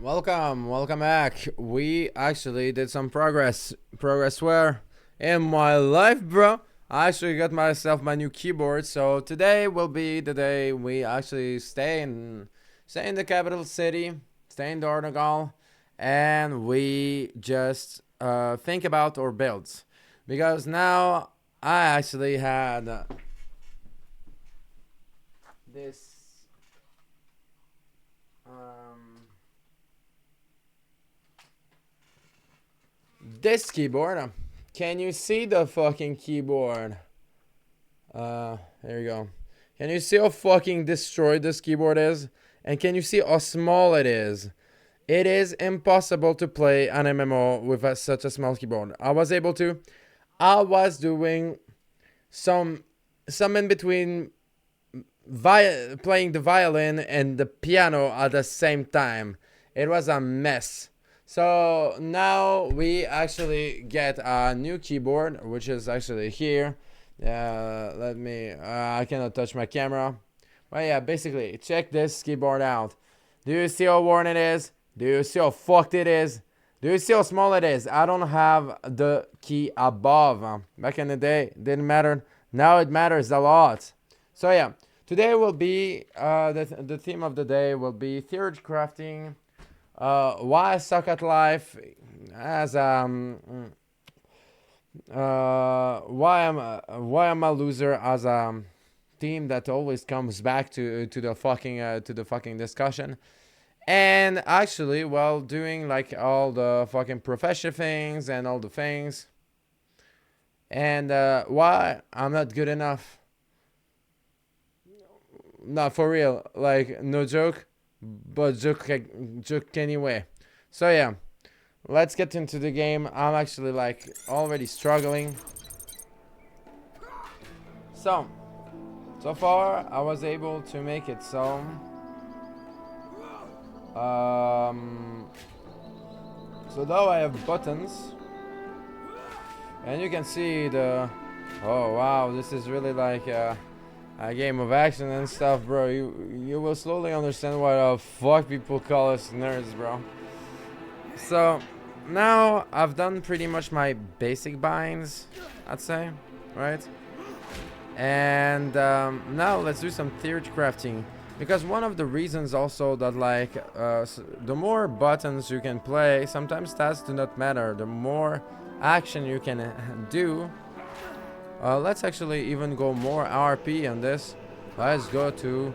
Welcome back. We actually did some progress. Progress where? In my life, bro. I actually got myself my new keyboard, so today will be the day we actually stay in the capital city, stay in Dornegal, and we just think about our builds. Because now I actually had this um this keyboard. Can you see the fucking keyboard? There you go. Can you see how fucking destroyed this keyboard is? And can you see how small it is? It is impossible to play an MMO with such a small keyboard. I was doing some in between playing the violin and the piano at the same time. It was a mess. So now we actually get a new keyboard, which is actually here. Let me. I cannot touch my camera. But yeah, basically, check this keyboard out. Do you see how worn it is? Do you see how fucked it is? Do you see how small it is? I don't have the key above. Back in the day, didn't matter. Now it matters a lot. So yeah, today will be the theme of the day will be Theorycrafting. Why I suck at life, as why I'm a loser as a theme that always comes back to the fucking discussion. And actually, while doing like all the fucking profession things and all the things, and why I'm not good enough. Not for real, like no joke, but joke anyway. So yeah, let's get into the game. I'm actually like already struggling. So far I was able to make it so. Um, so now I have buttons, and you can see the. Oh wow, this is really like a game of action and stuff, bro. You will slowly understand why the fuck people call us nerds, bro. So now I've done pretty much my basic binds, I'd say, right? And now let's do some theory crafting. Because one of the reasons also that like the more buttons you can play, sometimes stats do not matter. The more action you can do. Let's actually even go more RP on this. Let's go to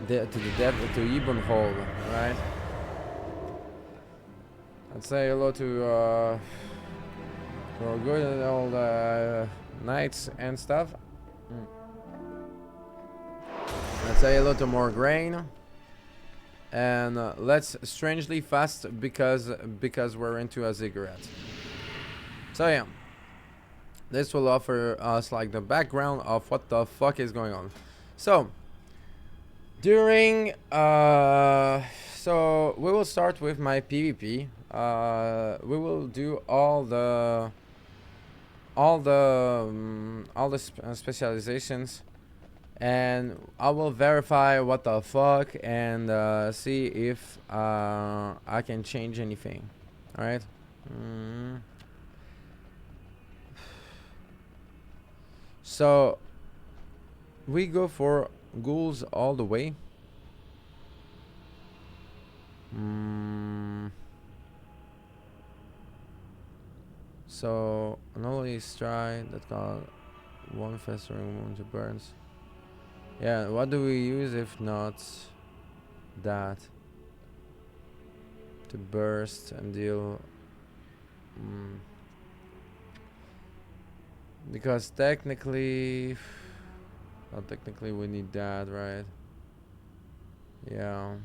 the Ibn right? Let's say hello to our good old knights and stuff. Let's say hello to more grain. And let's strangely fast because we're into a ziggurat. So yeah. This will offer us like the background of what the fuck is going on. So during so we will start with my PvP. We will do all the specializations, and I will verify what the fuck and see if I can change anything. All right. So we go for ghouls all the way. So anomaly stride that got one festering wound to burns. Yeah, what do we use if not that? To burst and deal. Because technically, well, technically we need that, right? Yeah.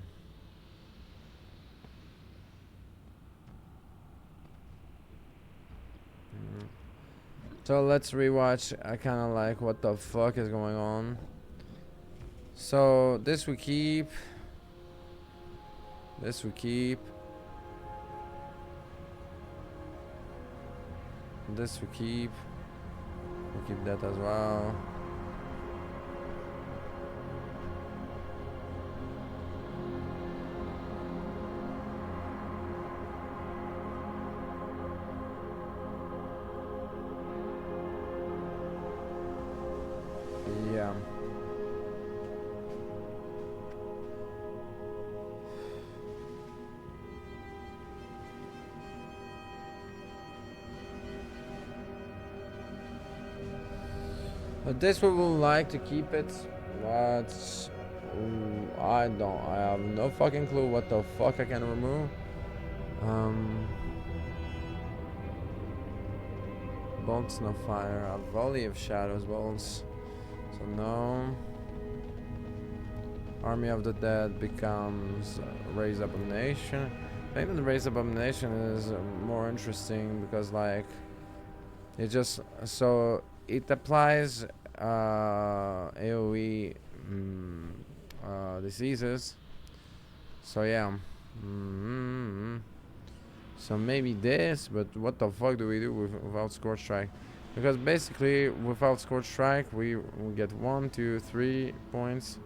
So let's rewatch. I kind of like what the fuck is going on. So this we keep. This we keep. This we keep. We'll keep that as well. Yeah. But this we would like to keep it, but I don't. I have no fucking clue what the fuck I can remove. Bolts, no fire. A volley of shadows bolts. So no. Army of the Dead becomes Raise Abomination. I think that Raise Abomination is more interesting because like it just so it applies AoE diseases. So yeah. So maybe this, but what the fuck do we do without Scorch Strike? Because basically without Scorch Strike we get 1, 2, 3 points.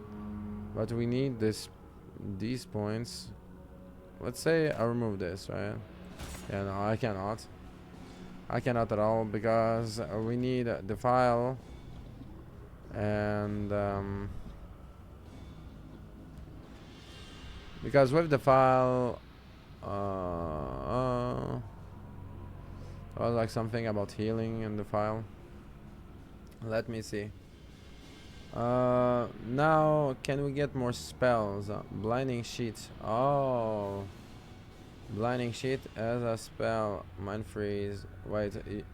But we need these points. Let's say I remove this, right? Yeah, no, I cannot. I cannot at all because we need the file and because with the file like something about healing in the file. Let me see. Now can we get more spells? Blinding Sheet. Oh, Blinding Sheet as a spell. Mind Freeze. Wait, if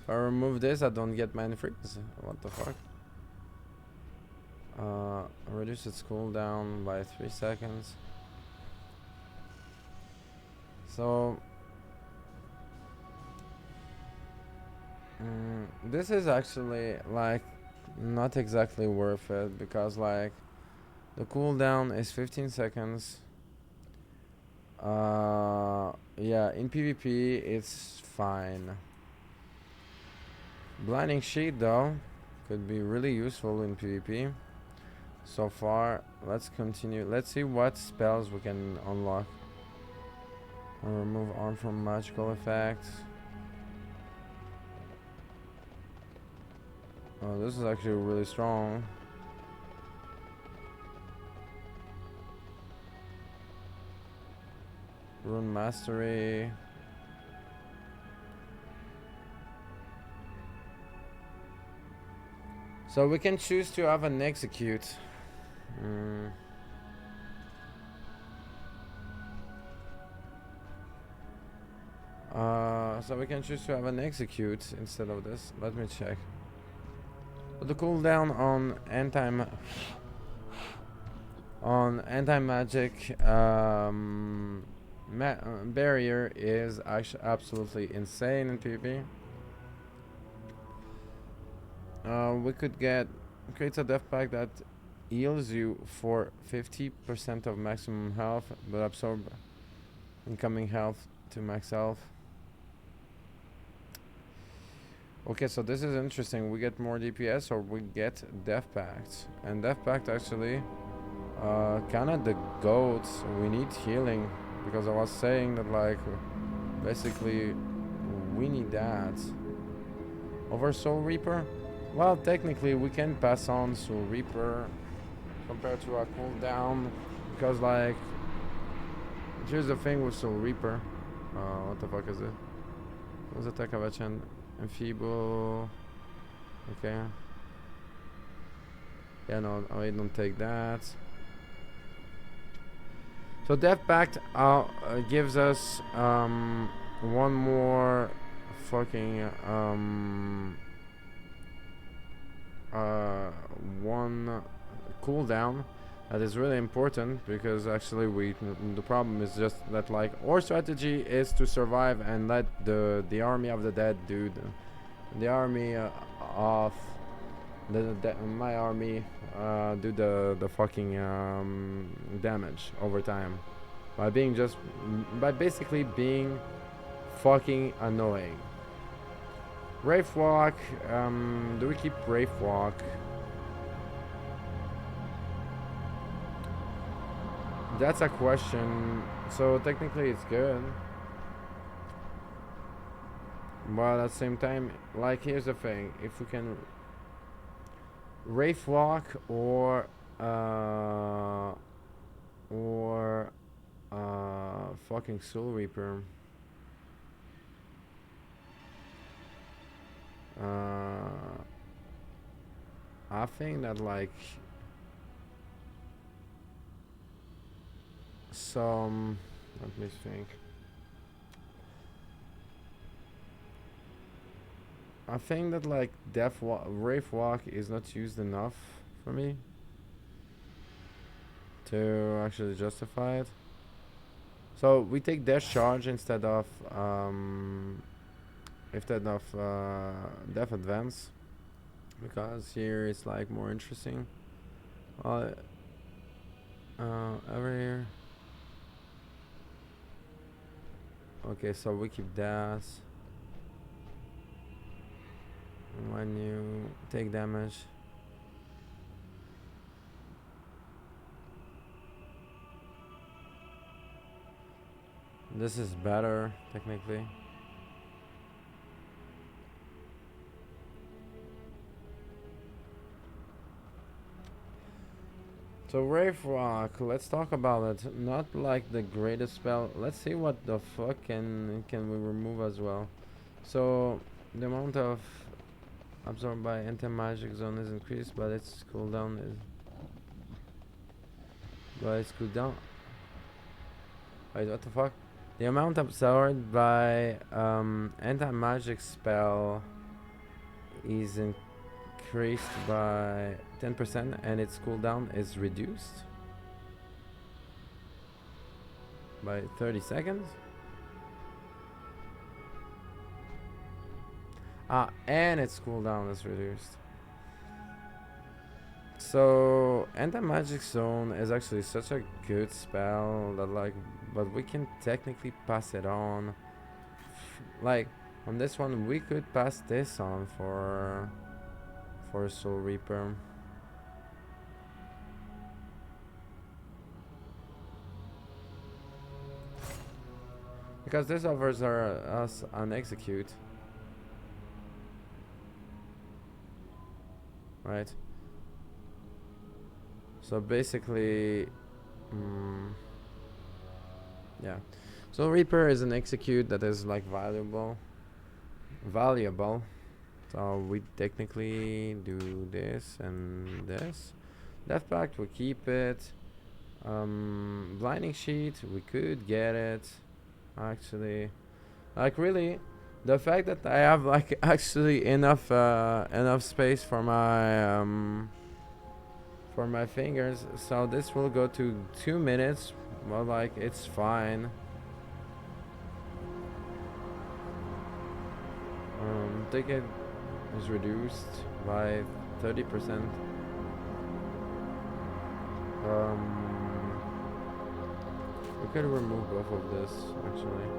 I remove this I don't get Mind Freeze. What the fuck? Reduce its cooldown by 3 seconds. So this is actually like not exactly worth it because like the cooldown is 15 seconds. Yeah, in PvP it's fine. Blinding Sheet though could be really useful in PvP. So far, let's continue. Let's see what spells we can unlock. Remove arm from magical effects. Oh, this is actually really strong. Rune Mastery. So we can choose to have an execute. So we can choose to have an execute instead of this. Let me check. But the cooldown on anti-magic barrier is actually absolutely insane in PvP. We could creates a death pack that heals you for 50% of maximum health, but absorb incoming health to max health. Okay, so this is interesting. We get more DPS or we get death packs, and death pact actually kinda the goats. We need healing because I was saying that like basically we need that over Soul Reaper. Well, technically we can pass on Soul Reaper compared to our cooldown because like here's the thing with Soul Reaper. What the fuck is it? What's attack of Achen? Enfeeble. Okay. Yeah, no, I don't take that. So Death Pact gives us one more fucking one cooldown that is really important because actually the problem is just that like our strategy is to survive and let the army of the dead do the army of my army do the fucking damage over time by basically being fucking annoying. Wraithwalk, do we keep Wraithwalk? That's a question. So technically it's good, but at the same time, like here's the thing: if we can, Wraith Walk or fucking Soul Reaper. I think that like some, let me think. I think that like Wraith Walk is not used enough for me to actually justify it. So we take Dash Charge instead of Death Advance, because here it's like more interesting. Over here. Okay, so we keep that. When you take damage, this is better technically. So Wraith Rock, let's talk about it. Not like the greatest spell. Let's see what the fuck can we remove as well. So the amount of absorbed by anti-magic zone is increased, but its cooldown is wait, what the fuck? The amount absorbed by anti-magic spell is increased by 10% and its cooldown is reduced by 30 seconds. And its cooldown is reduced. So anti-magic zone is actually such a good spell that like, but we can technically pass it on. Like on this one we could pass this on for Soul Reaper. Because this offers us an execute. Right? So basically, yeah. So Reaper is an execute that is like valuable. So we technically do this and this. Death Pact, we keep it. Blinding Sheet, we could get it. Actually, like really, the fact that I have like actually enough space for my fingers, so this will go to 2 minutes. Well, like it's fine. Ticket is reduced by 30%. We could remove both of this actually.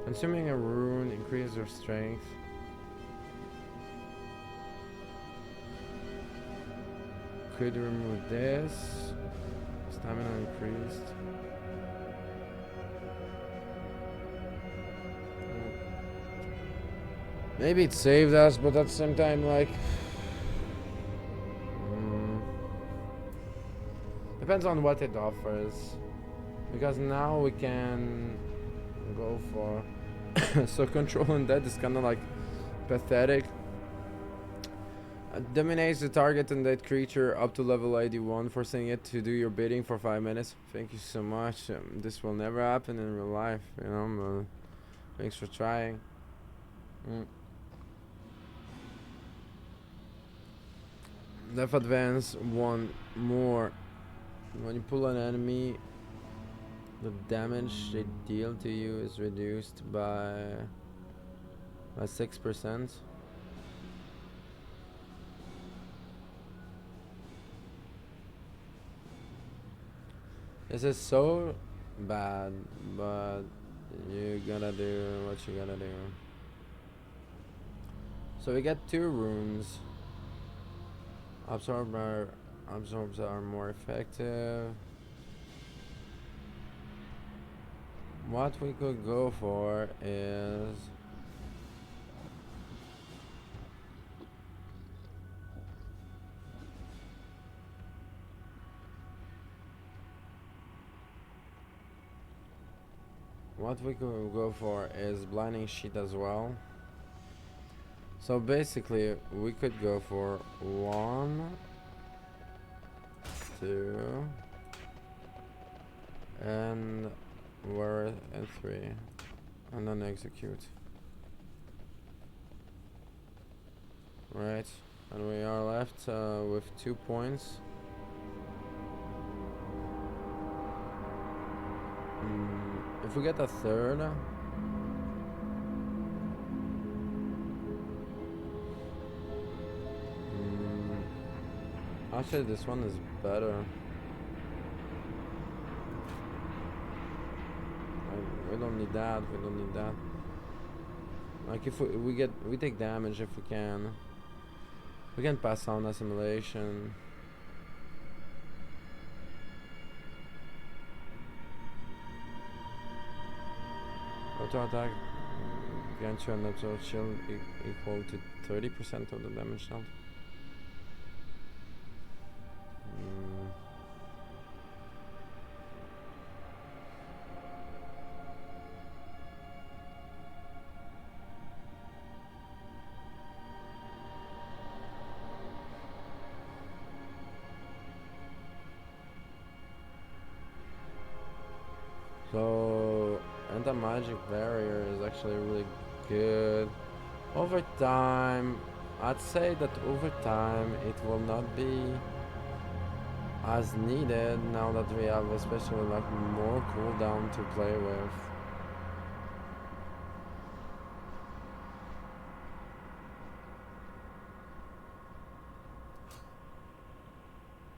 Consuming a rune increases your strength. Could remove this. Stamina increased. Maybe it saved us, but at the same time, like, depends on what it offers. Because now we can go for so controlling that is kind of like pathetic. Dominates the target and that creature up to level 81, forcing it to do your bidding for 5 minutes. Thank you so much. This will never happen in real life, you know. Thanks for trying. Death Advance 1 more. When you pull an enemy, the damage they deal to you is reduced by 6%. This is so bad, but you gotta do what you gotta do. So we get 2 runes. Absorbs are more effective. What we could go for is blinding sheet as well. So basically we could go for 1, 2, and 3, and then execute. Right, and we are left with 2 points. If we get a third, actually this one is better. We don't need that. Like if we take damage if we can. We can pass on assimilation. Auto attack grants you an absolute shield equal to 30% of the damage dealt. So anti-magic barrier is actually really good. Over time, I'd say that over time it will not be as needed now that we have especially like more cooldown to play with.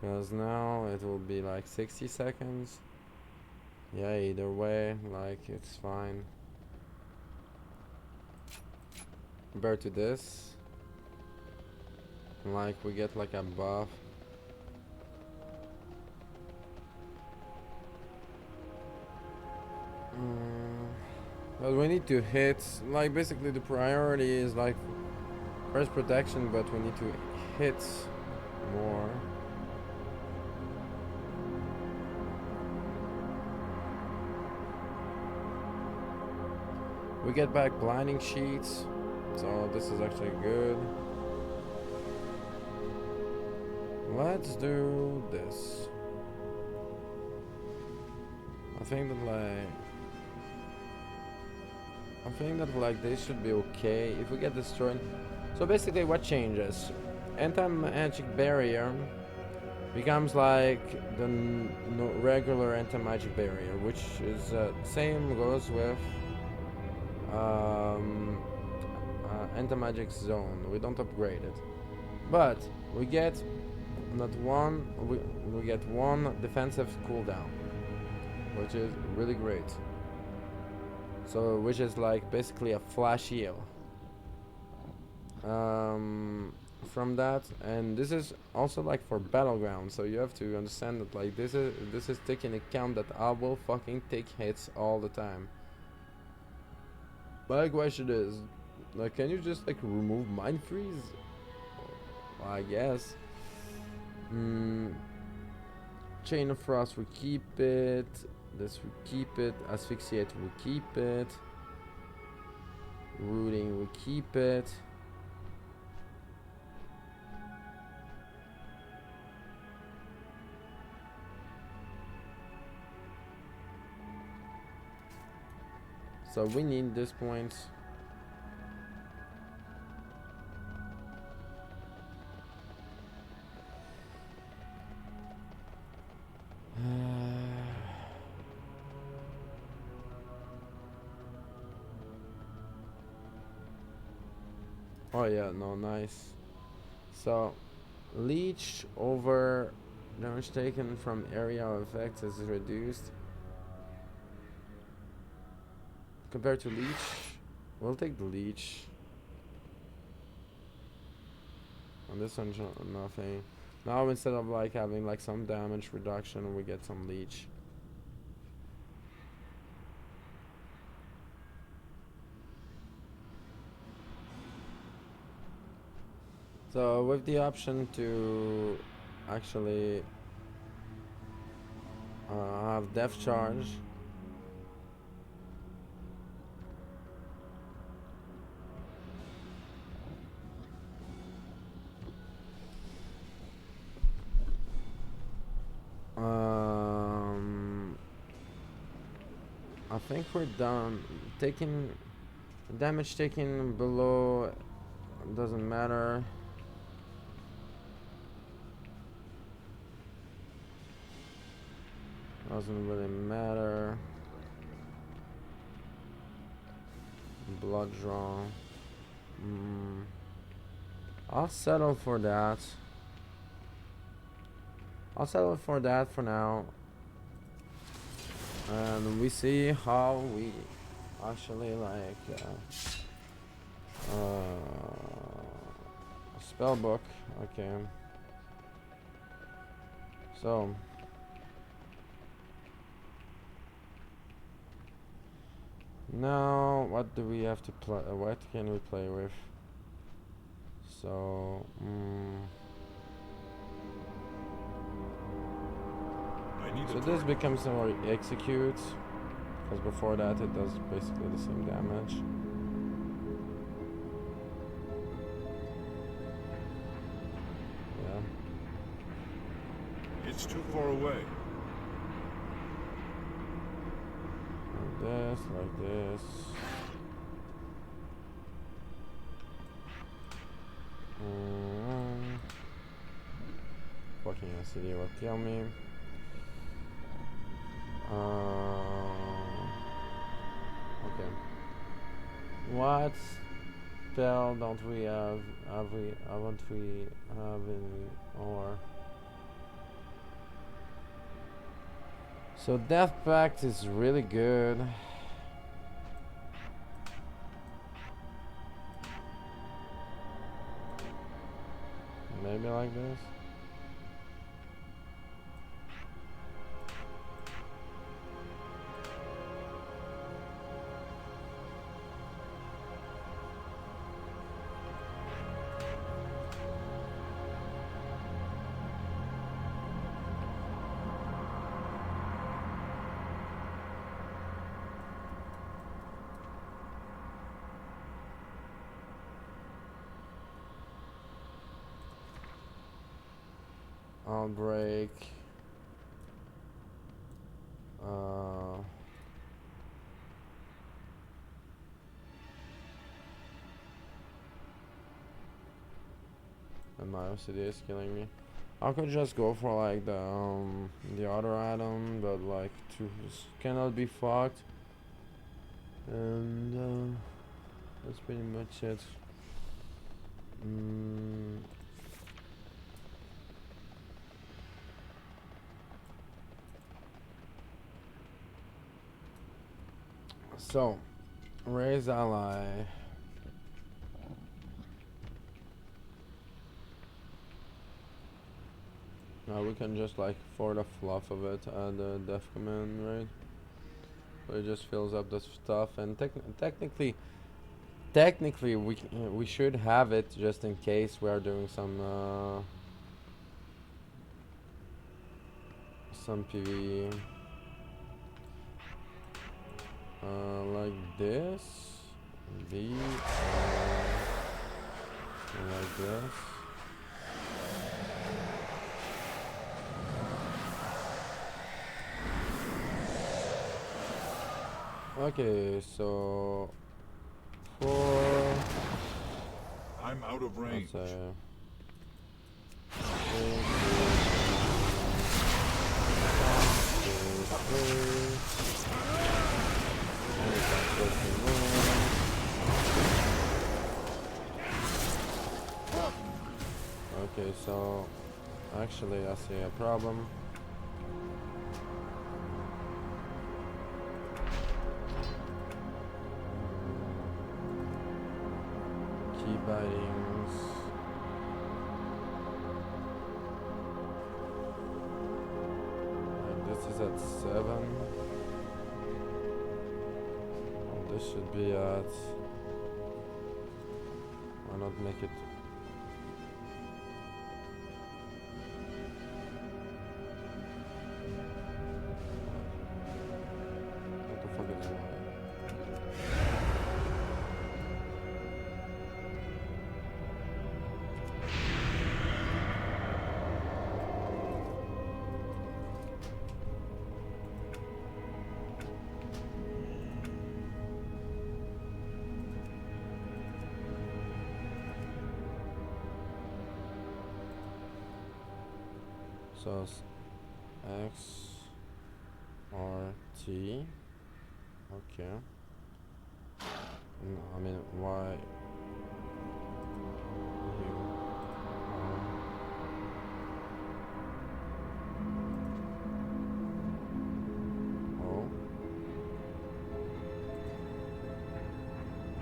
Because now it will be like 60 seconds. Yeah, either way, like it's fine. Compared to this, like we get like a buff. But we need to hit, like basically the priority is like first protection, but we need to hit more. We get back blinding sheets, so this is actually good. Let's do this. I think that like this should be okay if we get destroyed. So basically what changes? Anti-magic barrier becomes like the regular anti-magic barrier, which is same goes with anti-magic zone. We don't upgrade it, but we get we get one defensive cooldown, which is really great. So which is like basically a flash heal from that. And this is also like for battleground, so you have to understand that like this is taking account that I will fucking take hits all the time. My question is, like, can you just like remove mind freeze? Well, I guess. Chain of Frost, we keep it. This we keep it. Asphyxiate, we keep it. Rooting, we keep it. So we need this point. Oh yeah, no, nice. So, leech over damage taken from area of effects is reduced. Compared to leech, we'll take the leech. On this one, nothing. Now instead of like having like some damage reduction, we get some leech. So with the option to actually have depth charge, I think we're done. Taking damage taken below doesn't matter. Doesn't really matter. Blood draw. I'll settle for that. I'll settle for that for now. And we see how we actually like spell book. Okay. So now what do we have to play? What can we play with? So so this becomes more execute, because before that it does basically the same damage. Yeah. It's too far away. Like this. Fucking SCD will kill me. Okay. What spell don't we have? Haven't we have any or? So Death Pact is really good. Maybe like this. Outbreak. And my OCD is killing me. I could just go for like the other item, but like two cannot be fucked. And that's pretty much it. So, raise ally. Now we can just like, for the fluff of it, add a def command, right? So it just fills up the stuff, and technically we should have it just in case we are doing some PvE. Like this, like this. Okay, so I'm out of range. Okay, so actually I see a problem. Key bitings. Like this is at 7. This should be at, why not make it So X R T. Okay. No, I mean Y. O.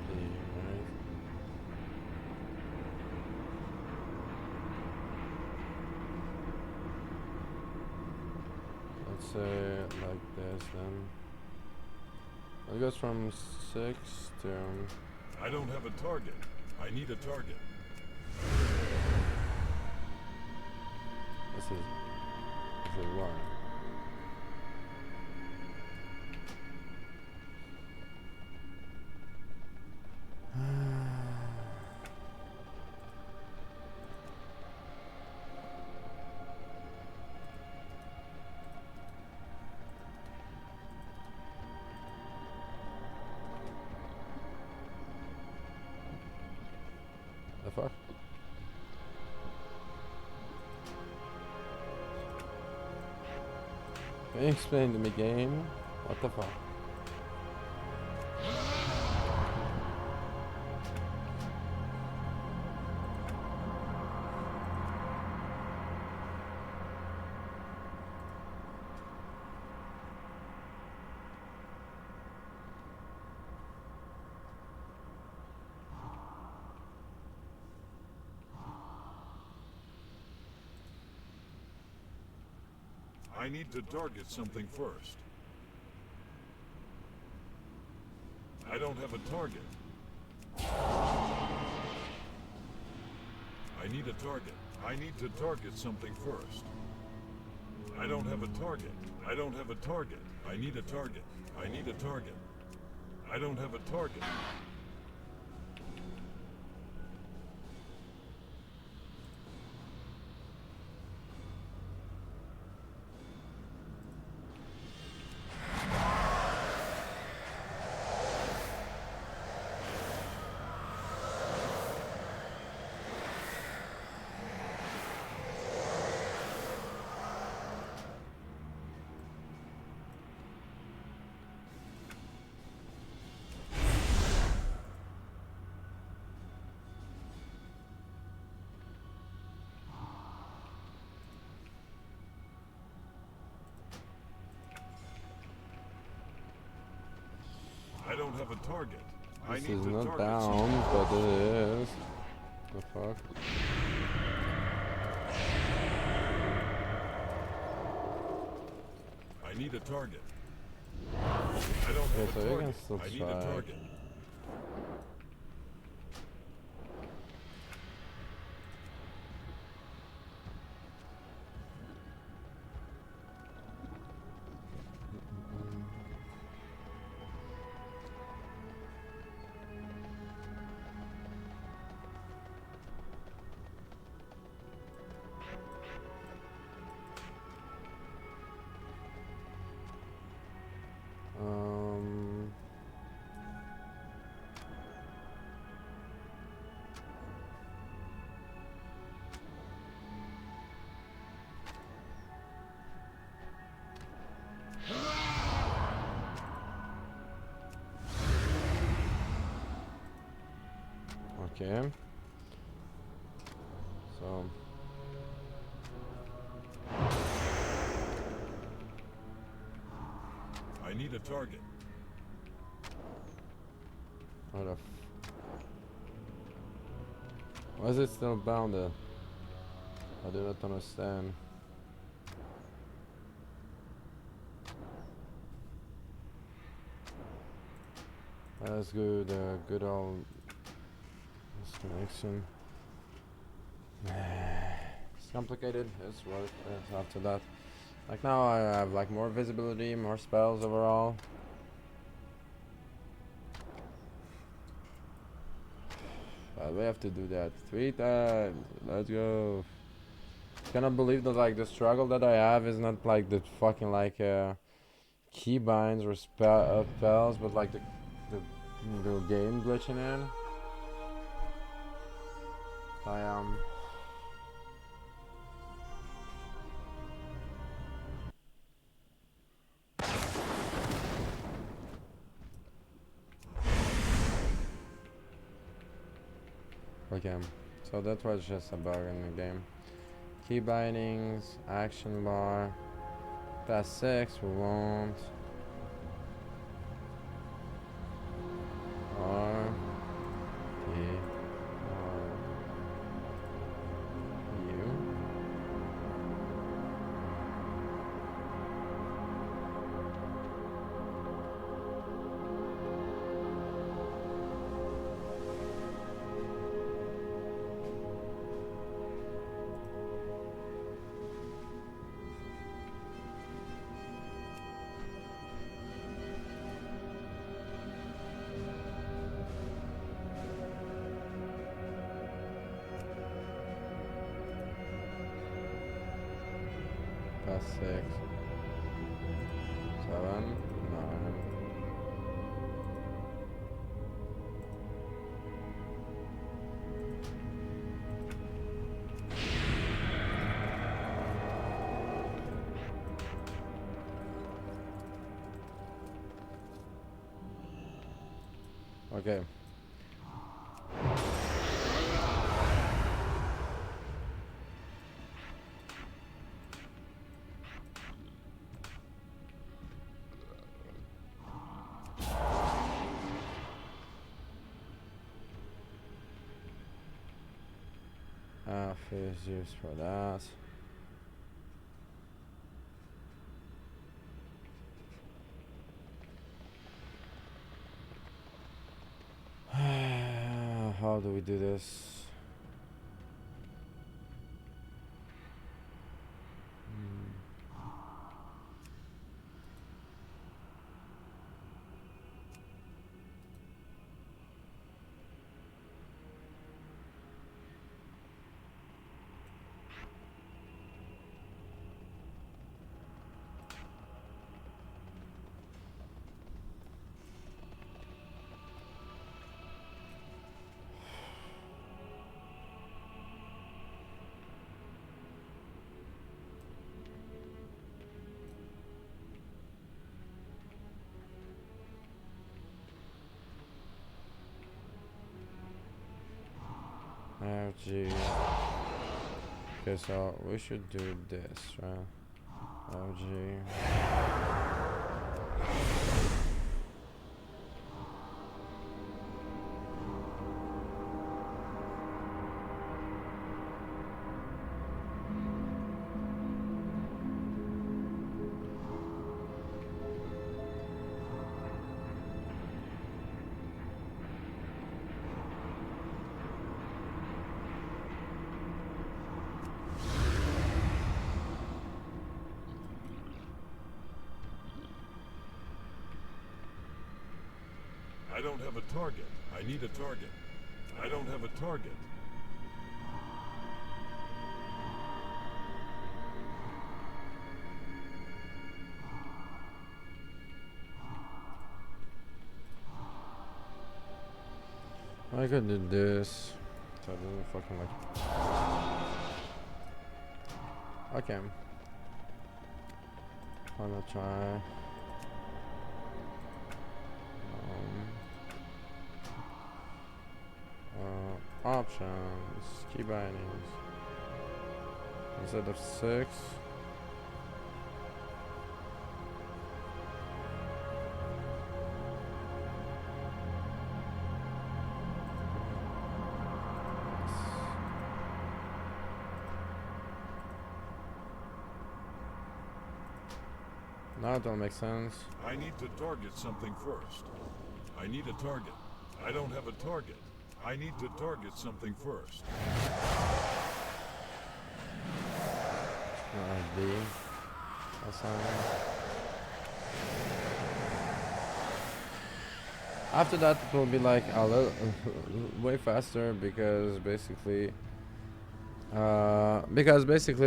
P, right? Let's say like this then. It goes from 6 to... I don't have a target. I need a target. This is what? The fuck? Can you explain to me, game? What the fuck? I need to target something first. I don't have a target. I need a target. I need to target something first. I don't have a target. I don't have a target. I need a target. I need a target. I don't have a target. I don't have a target. I This need is to not target down, something. but it is. The fuck? I need a target. I don't have Okay, so a you can target. still I need a try. target. Um. Okay. So. I need a target. What the f... Why is it still bounded? I do not understand. That's good, good old disconnection. It's complicated, it's worth it after that. Like now I have like more visibility, more spells overall. But we have to do that 3 times. Let's go. Cannot believe that like the struggle that I have is not like the fucking like keybinds or spells, but like the game glitching in. I Okay, so that was just a bug in the game. Key bindings, action bar, past 6, we won't. R, P, R, U. Past 6, 7, 9. Okay. F is used for that. How do we do this? FG. Okay, so we should do this, right? FG. I don't have a target. I need a target. I don't have a target. I could do this. So it doesn't fucking like. Okay. I'm gonna try. Options, key bindings. Instead of 6. Now it don't make sense. I need to target something first. I need a target. I don't have a target. I need to target something first. B. After that, it will be like a little way faster because basically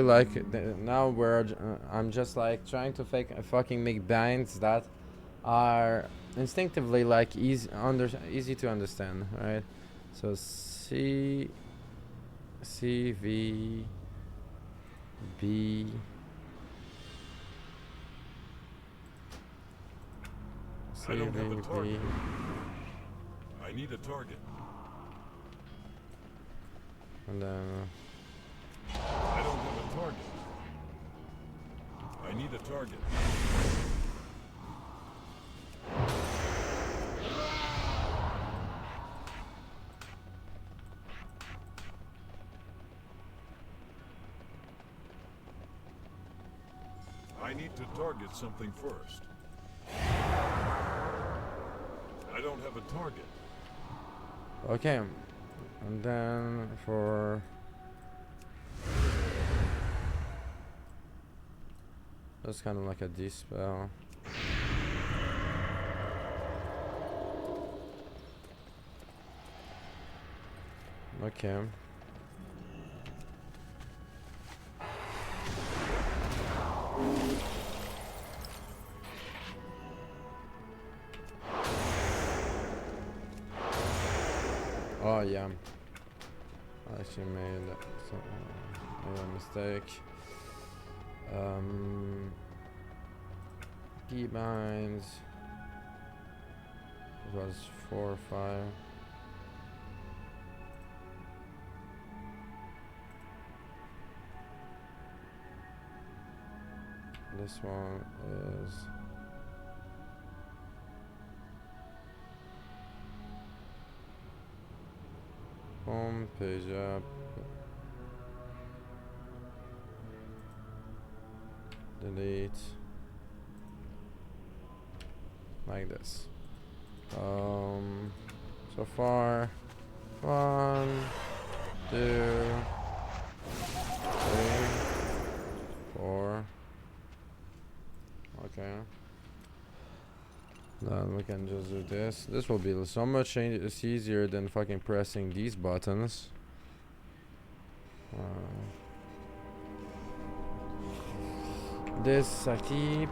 like now I'm just like trying to fucking make binds that are instinctively like easy to understand, right? So C V B I don't have a target. I need a target. And then I don't have a target. I need a target. I need to target something first. I don't have a target. okay. And then for that's kind of like a dispel. Okay. Oh yeah. I actually made a mistake. Keybinds. It was 4 or 5. This one is home page up. Delete. Like this. So far, 1, 2, 3, 4. Okay. Then we can just do this. This will be so much easier than fucking pressing these buttons. This I keep.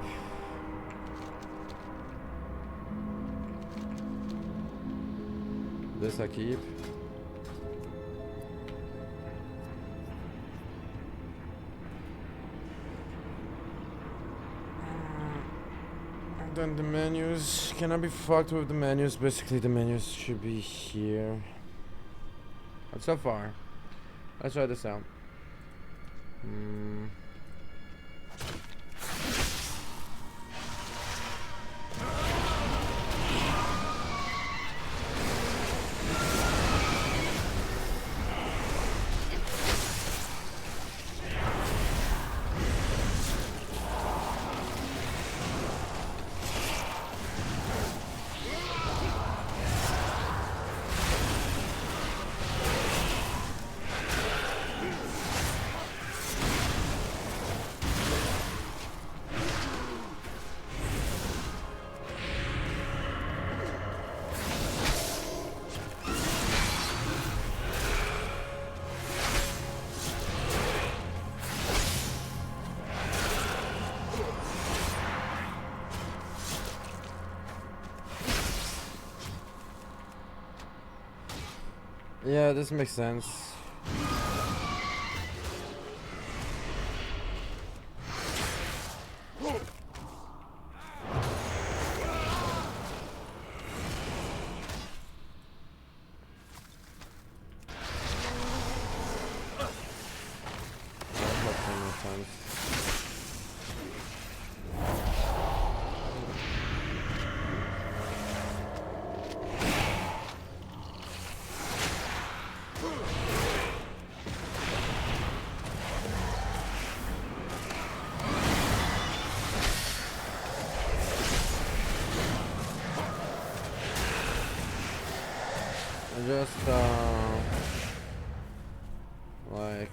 This I keep. Then the menus cannot be fucked with the menus. Basically, the menus should be here. But so far, let's try this out. Yeah, this makes sense. Just like I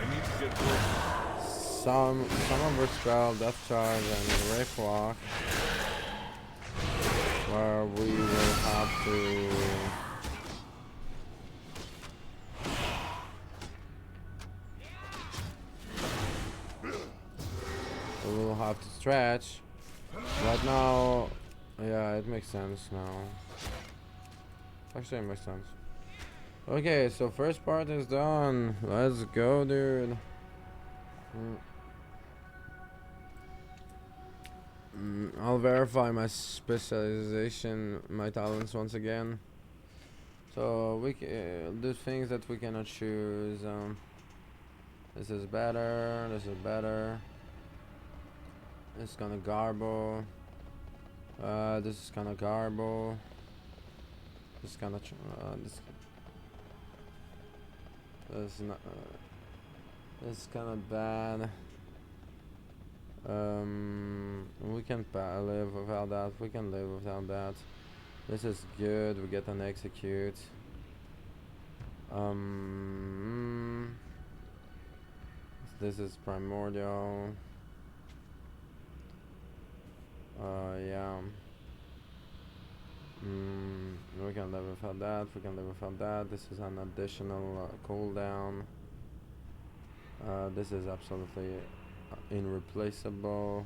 need to get some of her spell, Death Charge, and Wraith Walk, where we will have to stretch. But now, yeah, it makes sense now. Actually, it makes sense. Okay, so first part is done. Let's go, dude. I'll verify my specialization, my talents once again. So we do things that we cannot choose. This is better. This is better. It's kind of garble. This is kind of garble. This is kind of this. This is not. This is kind of bad. We can live without that. We can live without that. This is good. We get an execute. This is primordial. Yeah. We can live without that. We can live without that. This is an additional cooldown. This is absolutely irreplaceable.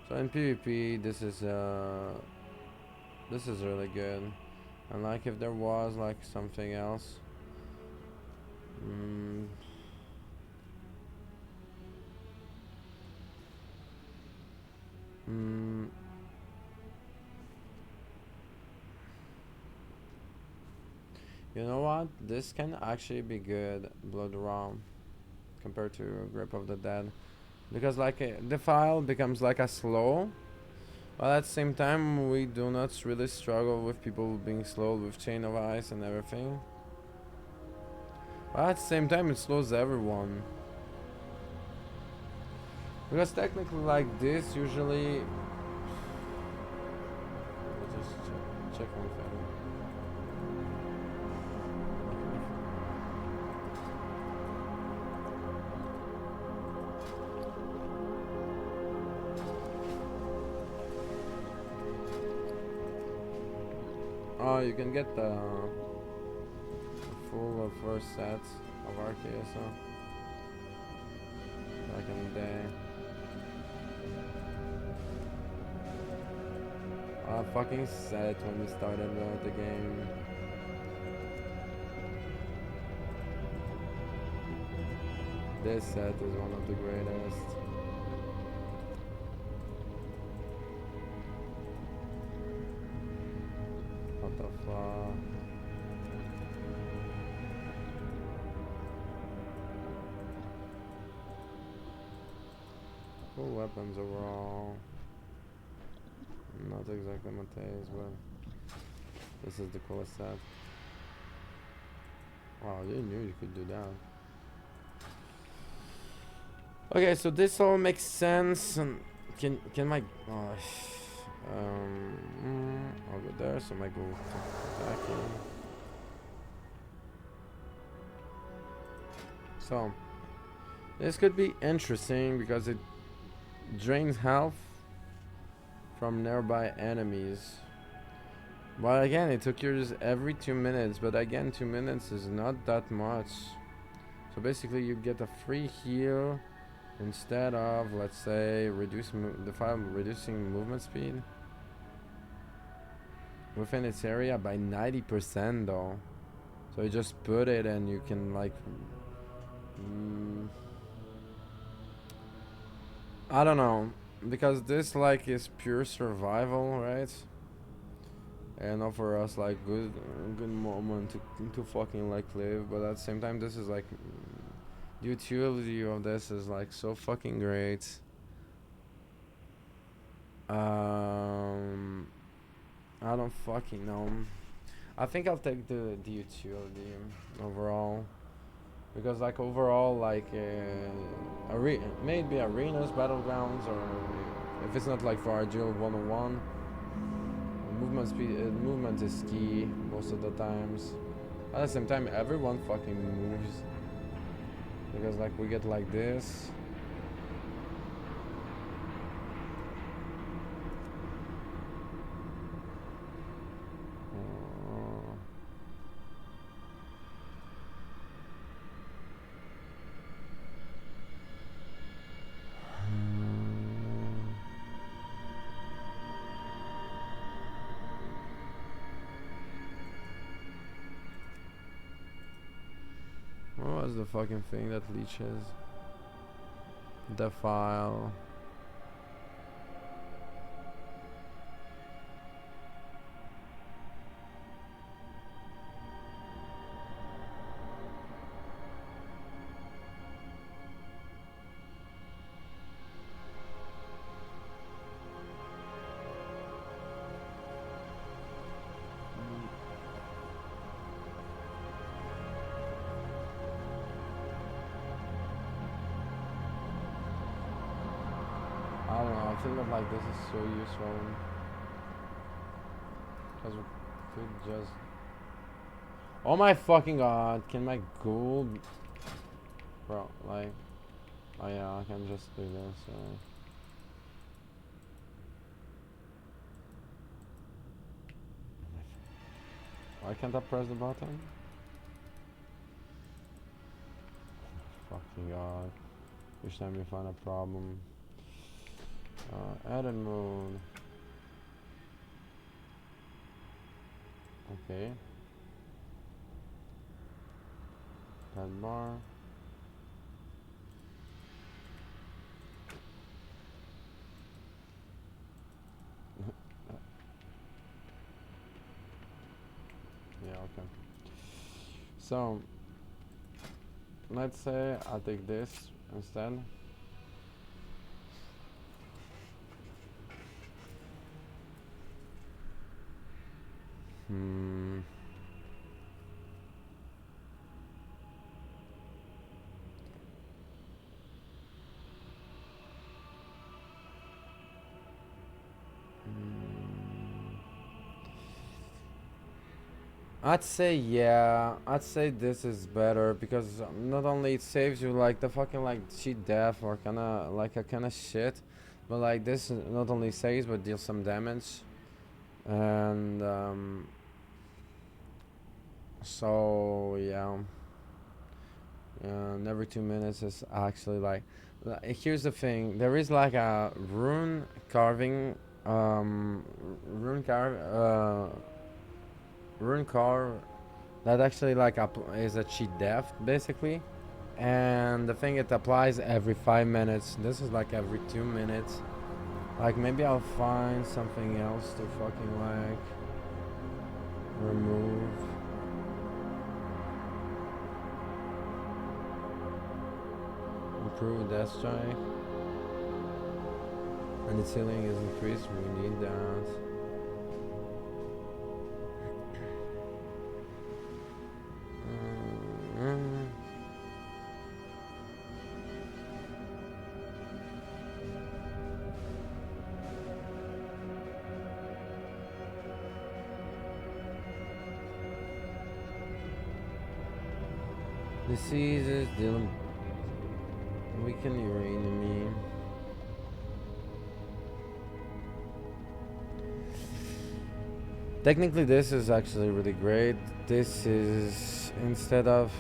So in PvP, this is really good. And like if there was like something else. You know what? This can actually be good, Blood Raw, compared to Grip of the Dead. Because like Defile becomes like a slow, but at the same time we do not really struggle with people being slow with Chain of Ice and everything. But at the same time it slows everyone. Because technically like this usually... Let me just check one thing. Oh, you can get the full first set of Arceus back in the day. I fucking said it when we started the game. This set is one of the greatest. What the fuck? Cool weapons overall. Not exactly my taste, but this is the coolest set. Wow, you knew you could do that. Okay, so this all makes sense. Can my I'll go there, so my go attacking. So this could be interesting because it drains health from nearby enemies. But again, it occurs every 2 minutes, but again 2 minutes is not that much. So basically you get a free heal instead of, let's say, reducing movement speed within its area by 90% though. So you just put it and you can like I don't know, because this like is pure survival, right? And offer us like good moment to fucking like live, but at the same time this is like the utility of this is like so fucking great. I don't fucking know. I think I'll take the utility overall. Because like overall, like maybe arenas, battlegrounds, or if it's not like for our dual 101, movement speed, movement is key most of the times. At the same time, everyone fucking moves. Because like we get like this. What was the fucking thing that leeches? Defile. don't know, I feel that like this is so useful. Because we could just... Oh my fucking god, can my ghoul... Bro, like... Oh yeah, I can just do this, right? Why can't I press the button? Fucking god. Each time you find a problem. Edit mode. Okay. Red bar. Yeah, okay. So, let's say I take this instead. I'd say yeah. I'd say this is better because not only it saves you like the fucking like cheat death or kinda like a kinda shit, but like this not only saves but deals some damage, and so yeah. And every 2 minutes is actually like here's the thing. There is like a rune carving, rune carve, rune carve that actually like is a cheat death basically, and the thing it applies every 5 minutes. This is like every 2 minutes. Like maybe I'll find something else to fucking like remove. Improve death strike, and its healing is increased. We need that. Diseases deal weaken your enemy. Technically this is actually really great. This is instead of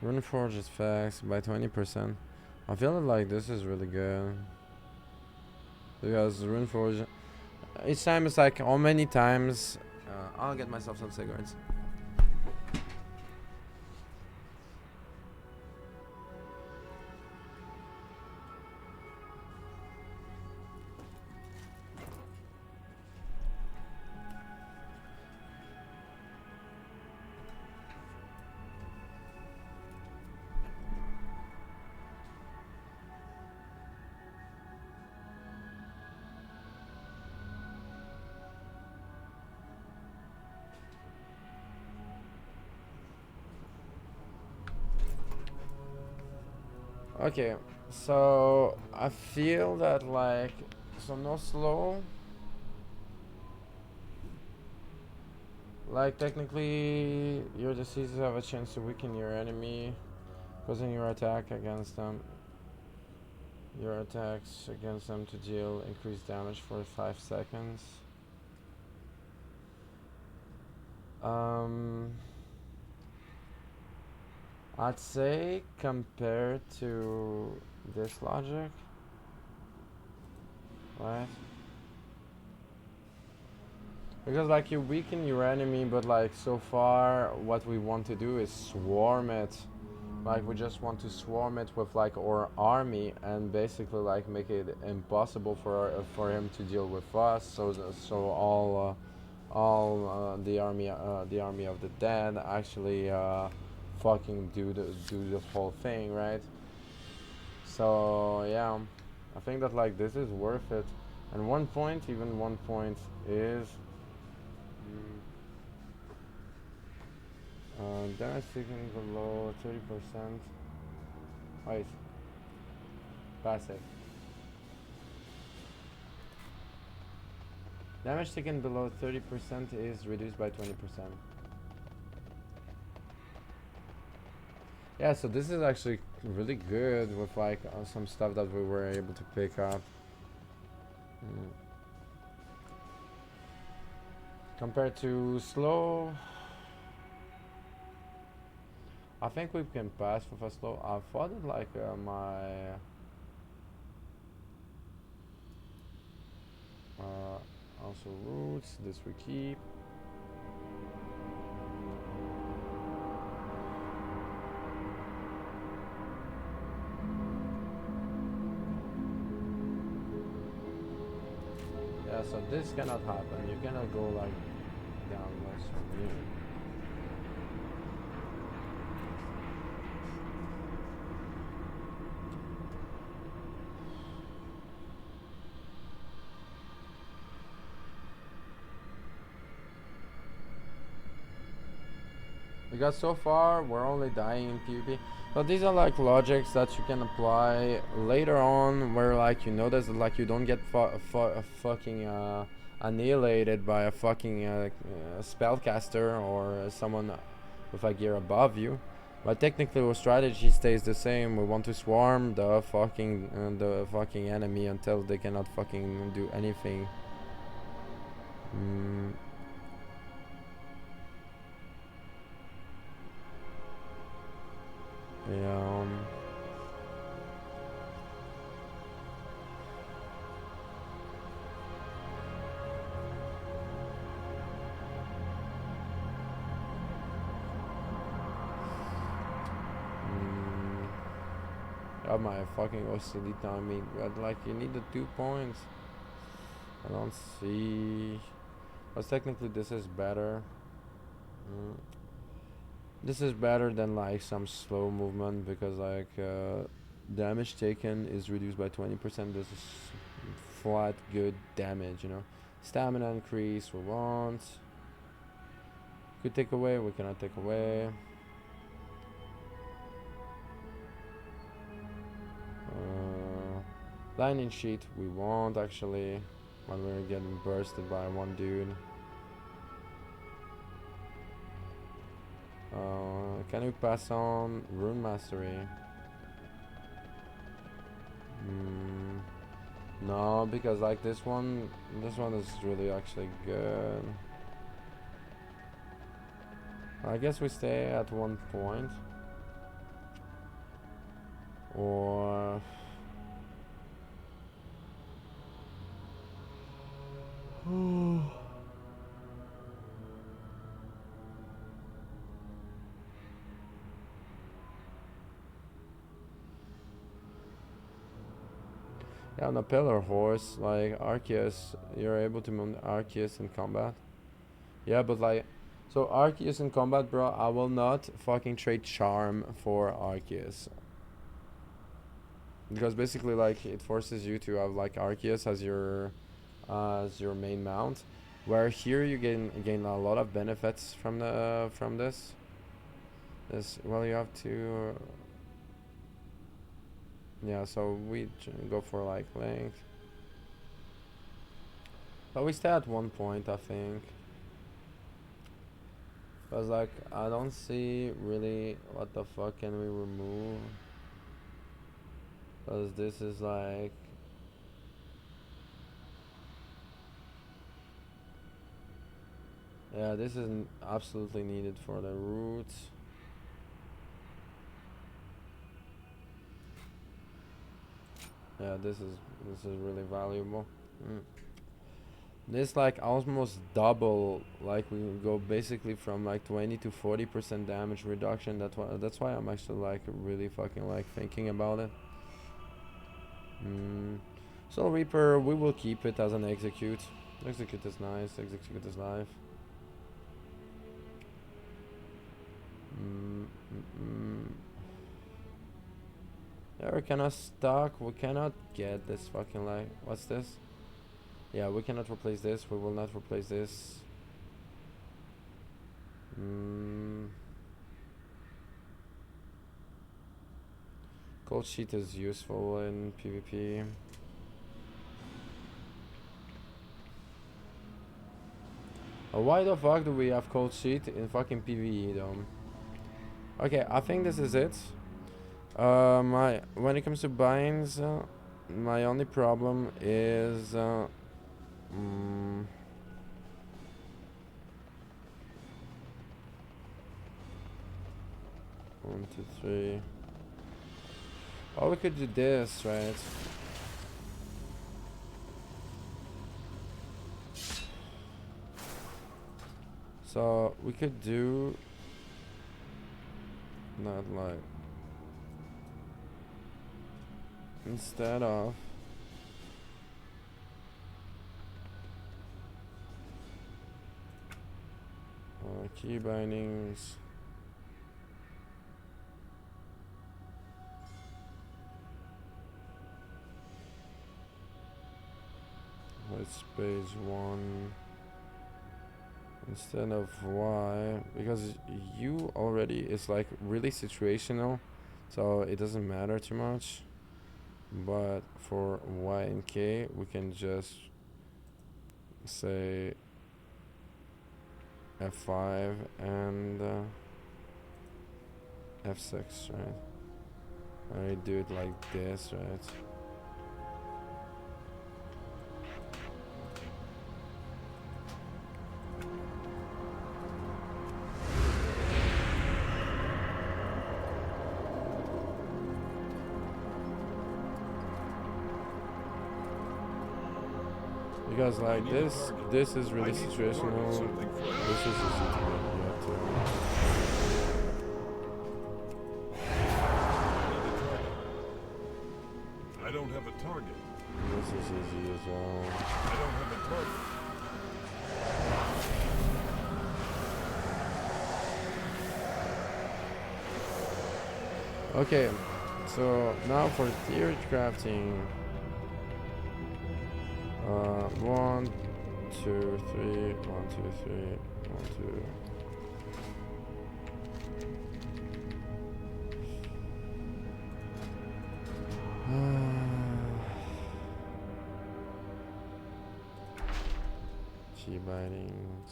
Runeforge is fast by 20%. I feel like this is really good because Runeforge each time it's like how many times I'll get myself some cigarettes. Okay, so I feel that like so no slow. Like technically your diseases have a chance to weaken your enemy, causing your attack against them. Your attacks against them to deal increased damage for 5 seconds. I'd say compared to this logic, right? Because like you weaken your enemy, but like so far what we want to do is swarm it. Like we just want to swarm it with like our army and basically like make it impossible for him to deal with us. So all the army of the dead actually fucking do the whole thing, right? So yeah, I think that like this is worth it, And 1 point, even 1 point is damage taken below 30%. Wait, passive. Damage taken below 30% is reduced by 20%. Yeah, so this is actually really good with like some stuff that we were able to pick up. Compared to slow, I think we can pass with a slow. I thought it like my also roots. This we keep. Yeah, so this cannot happen. You cannot go like downwards from here. Because so far we're only dying in PvP. But these are like logics that you can apply later on, where like you notice that like you don't get fucking annihilated by a fucking spellcaster or someone with a gear above you. But technically our strategy stays the same. We want to swarm the fucking enemy until they cannot fucking do anything. Yeah. Oh my fucking OCD telling me that like you need the 2 points. I don't see. But technically this is better. This is better than like some slow movement because like damage taken is reduced by 20%. This is flat good damage, you know. Stamina increase we want. Could take away, we cannot take away. Lightning sheet we want actually, when we're getting bursted by one dude. Can we pass on Rune Mastery? No, because like this one is really actually good. I guess we stay at 1 point. Or yeah, on a pillar horse, like Arceus, you're able to mount Arceus in combat. Yeah, but like, so Arceus in combat, bro, I will not fucking trade Charm for Arceus. Because basically, like, it forces you to have like Arceus as your main mount, where here you gain a lot of benefits from the from this. Well, you have to. Yeah, so we go for like length. But we stay at 1 point, I think. Cause like I don't see really what the fuck can we remove. Cause this is like. Yeah, this is absolutely needed for the roots. Yeah, this is really valuable. This like almost double, like we go basically from like 20 to 40% damage reduction. That's why I'm actually like really fucking like thinking about it. Soul Reaper, we will keep it as an execute. Execute is nice. Execute is life. Yeah, we're kinda stuck. We cannot get this fucking like. What's this? Yeah, we cannot replace this. We will not replace this. Cold sheet is useful in PvP. Why the fuck do we have cold sheet in fucking PvE though? Okay, I think this is it. When it comes to binds, my only problem is 1, 2, 3. Oh, we could do this, right? So we could do not like instead of key bindings. White space 1 instead of Y, because U already is like really situational, so it doesn't matter too much. But for Y and K, we can just say F5 and F6, right? I do it like this, right? Because like this is really situational. This is easy to get to. I don't have a target. This is easy as well. I don't have a target. Okay, so now for Theorycrafting. 1, 2, 3, 1, 2, 3, 1, 2. Key bindings.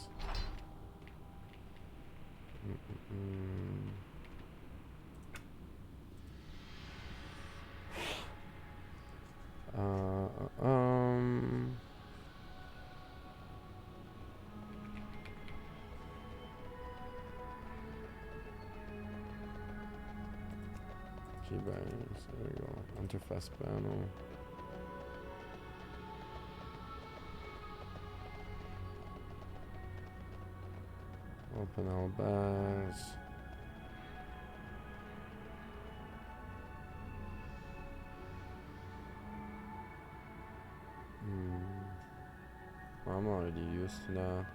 Key bindings. There we go. Interface panel. Open all bags. I'm already used to that.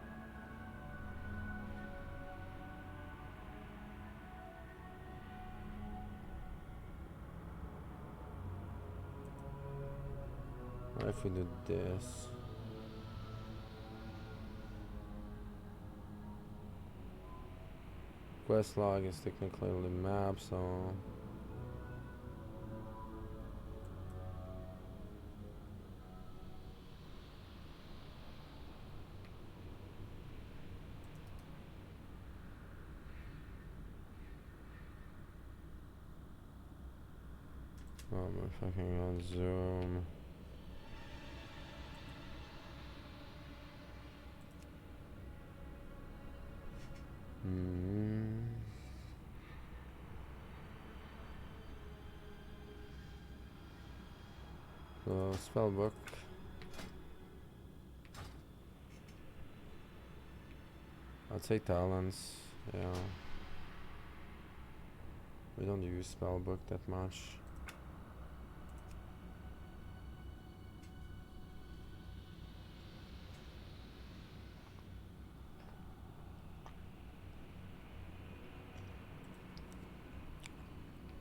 What if we do this? Quest log is technically the map, so oh my fucking on Zoom. So spellbook. I'd say talents, yeah. We don't use spellbook that much.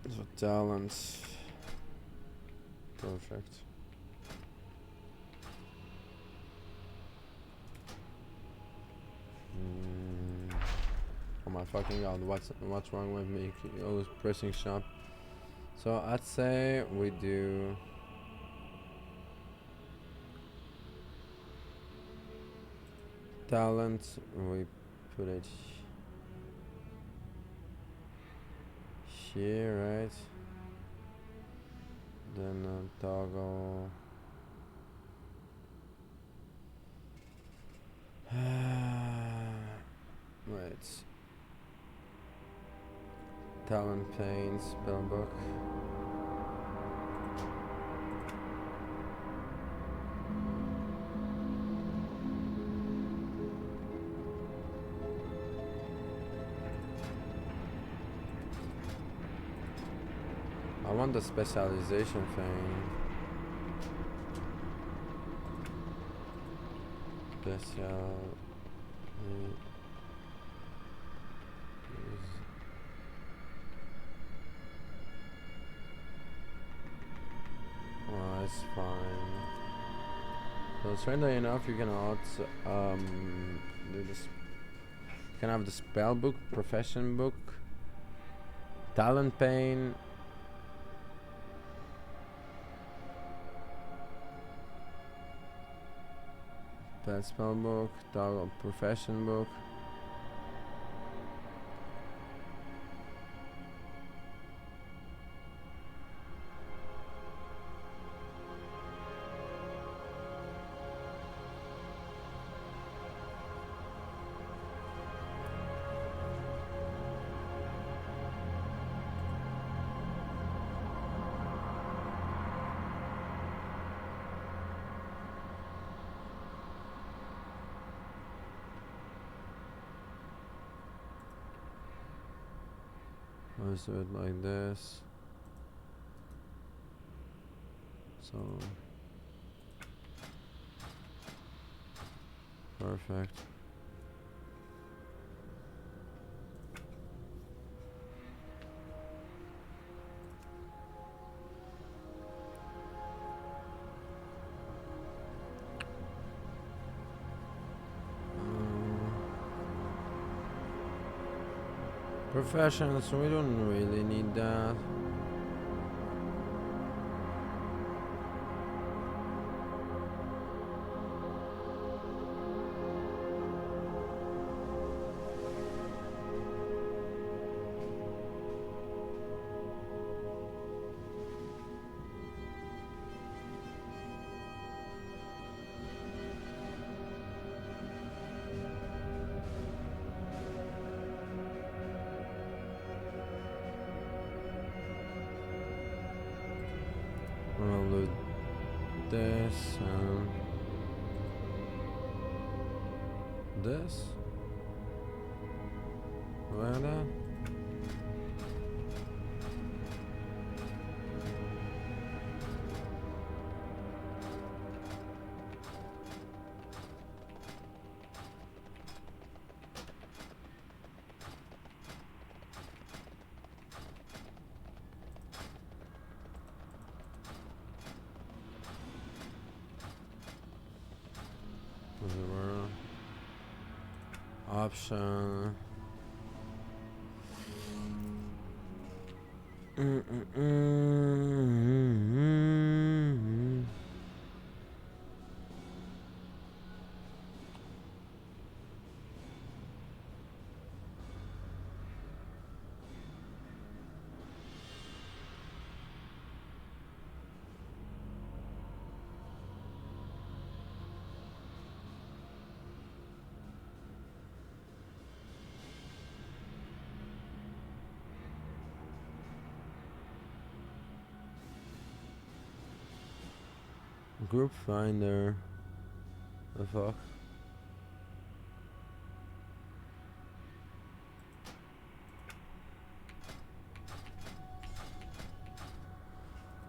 So talents. Perfect. my fucking god, what's wrong with me? Always pressing shop. So I'd say we do talent, we put it here, right? Then toggle. Right. Talent pane, spellbook. I want the specialization thing. Special. Oh, it's fine. So strangely enough, you can also do this. You can have the spell book, profession book, talent pane. Pet spell book, toggle profession book. Let's do it like this. So perfect. Profession, so we don't really need that. I'll do this and this. Like that. Option. Group finder. The fuck?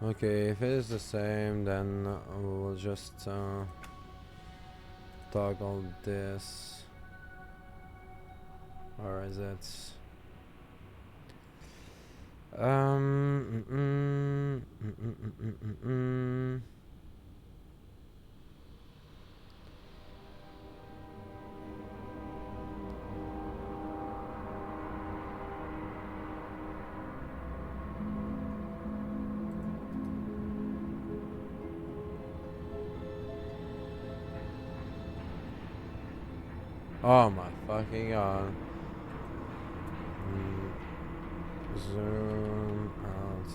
Okay, if it is the same, then we'll just toggle this. Or is it? Oh my fucking god. Zoom out.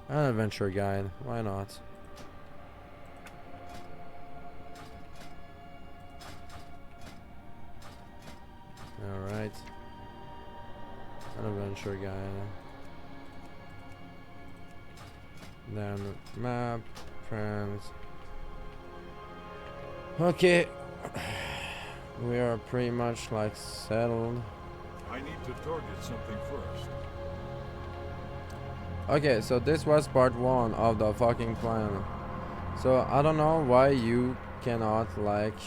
An adventure guide. Why not? Alright. An adventure guide. Then map. Friends. Okay. We are pretty much like settled. I need to target something first. Okay, so this was part 1 of the fucking plan. So I don't know why you cannot like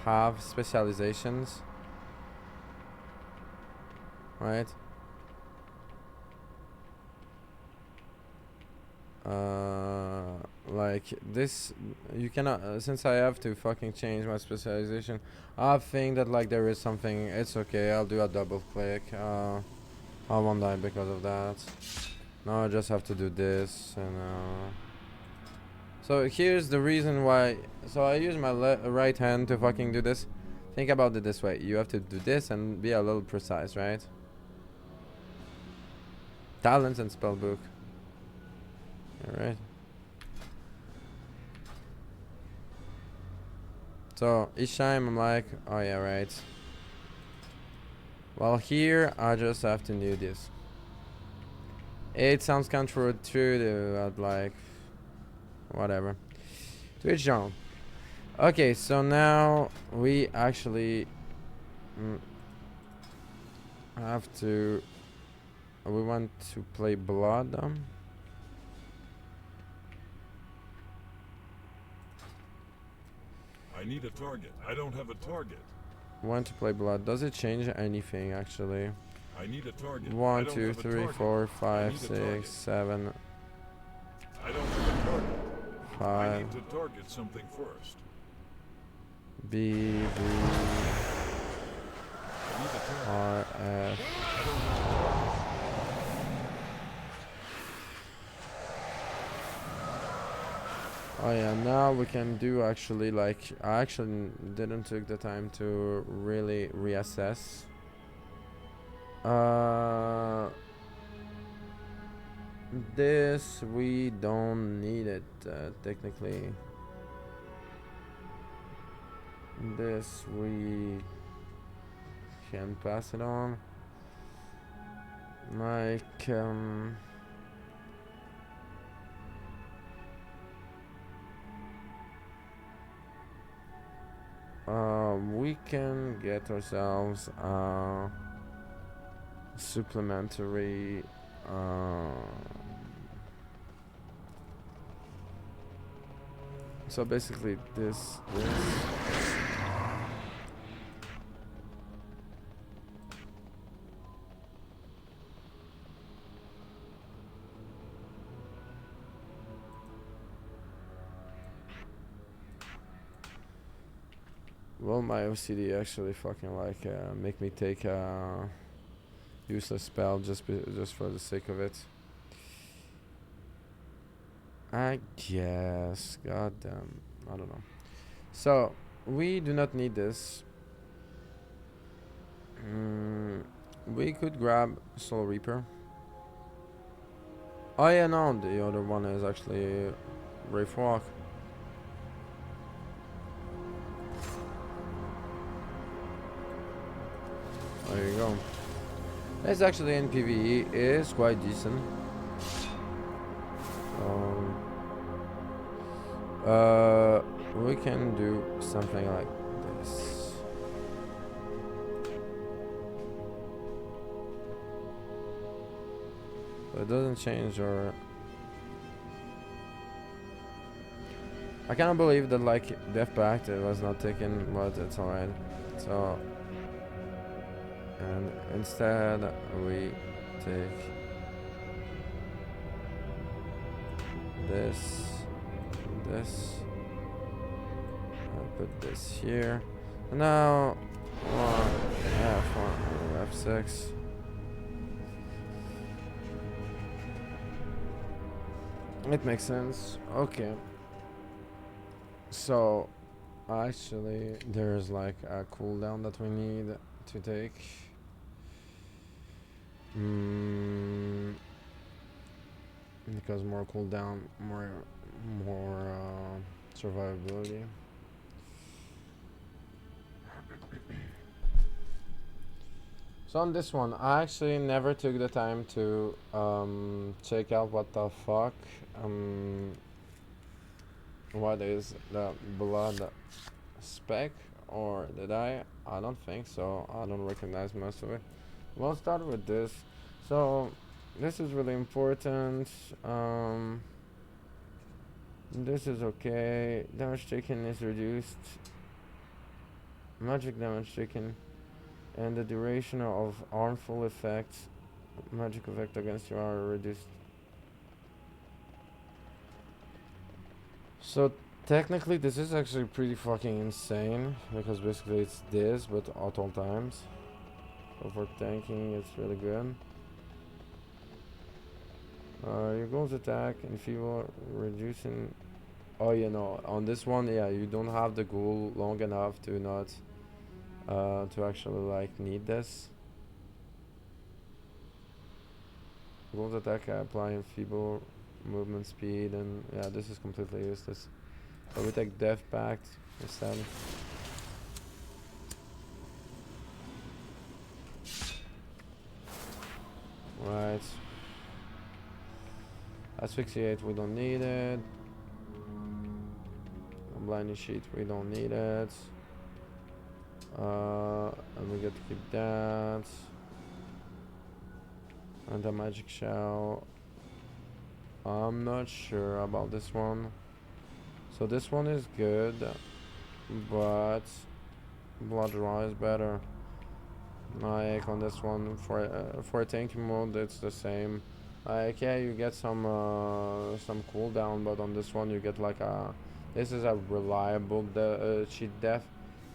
have specializations, right? Like this, you cannot. Since I have to fucking change my specialization, I think that like there is something. It's okay. I'll do a double click. I won't die because of that. Now I just have to do this and. So here's the reason why. So I use my right hand to fucking do this. Think about it this way. You have to do this and be a little precise, right? Talents and spellbook. Alright. So each time I'm like, oh yeah, right. Well, here I just have to do this. It sounds counterintuitive, like whatever. To each own. Okay, so now we actually have to. We want to play blood. I need a target. I don't have a target. Want to play blood. Does it change anything actually? I need a target. 1, 2, 3, 4, 5, 6, 7. I don't have a target. 5. I need to target something first. B, B, I need a target. R, F. Oh yeah, now we can do actually like I actually didn't take the time to really reassess. This we don't need it technically. This we can pass it on. Like we can get ourselves supplementary so basically this well, my OCD actually fucking like make me take a useless spell just for the sake of it. I guess. God damn. I don't know. So we do not need this. We could grab Soul Reaper. Oh yeah, no, the other one is actually Wraith Walk. There you go. It's actually in PvE. It is quite decent. We can do something like this. But it doesn't change our. I cannot believe that like Death Pact it was not taken, but it's alright. So. And instead we take this, this. I'll put this here. Now, F1, F6. It makes sense. Okay. So, actually, there's like a cooldown that we need to take. Because more cooldown, more survivability. So on this one, I actually never took the time to check out what the fuck what is the blood spec, or did I? I don't think so. I don't recognize most of it. We'll start with this. So this is really important. This is okay. Damage taken is reduced. Magic damage taken. And the duration of harmful effects, magic effect against you are reduced. So technically this is actually pretty fucking insane, because basically it's this but at all times. So for tanking it's really good. Your goals attack and feeble reducing. Oh, you know, on this one, yeah, you don't have the goal long enough to not to actually like need this. Goals attack applying feeble movement speed, and yeah, this is completely useless. So we take Death Pact instead. Right. Asphyxiate, we don't need it. Blinding Sheet, we don't need it. And we get to keep that. And the Magic Shell. I'm not sure about this one. So this one is good, but Blood Raw is better. Like on this one, for tanking mode, it's the same. Like, yeah, you get some cooldown, but on this one you get like a. This is a reliable cheat death,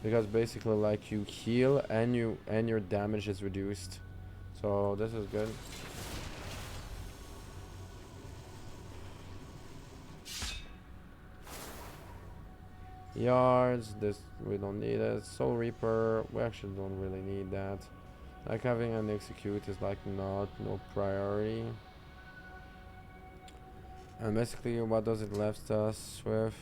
because basically like you heal and your damage is reduced. So this is good. Yards, this we don't need it. Soul Reaper, we actually don't really need that. Like having an execute is like no priority. And basically what does it left us with?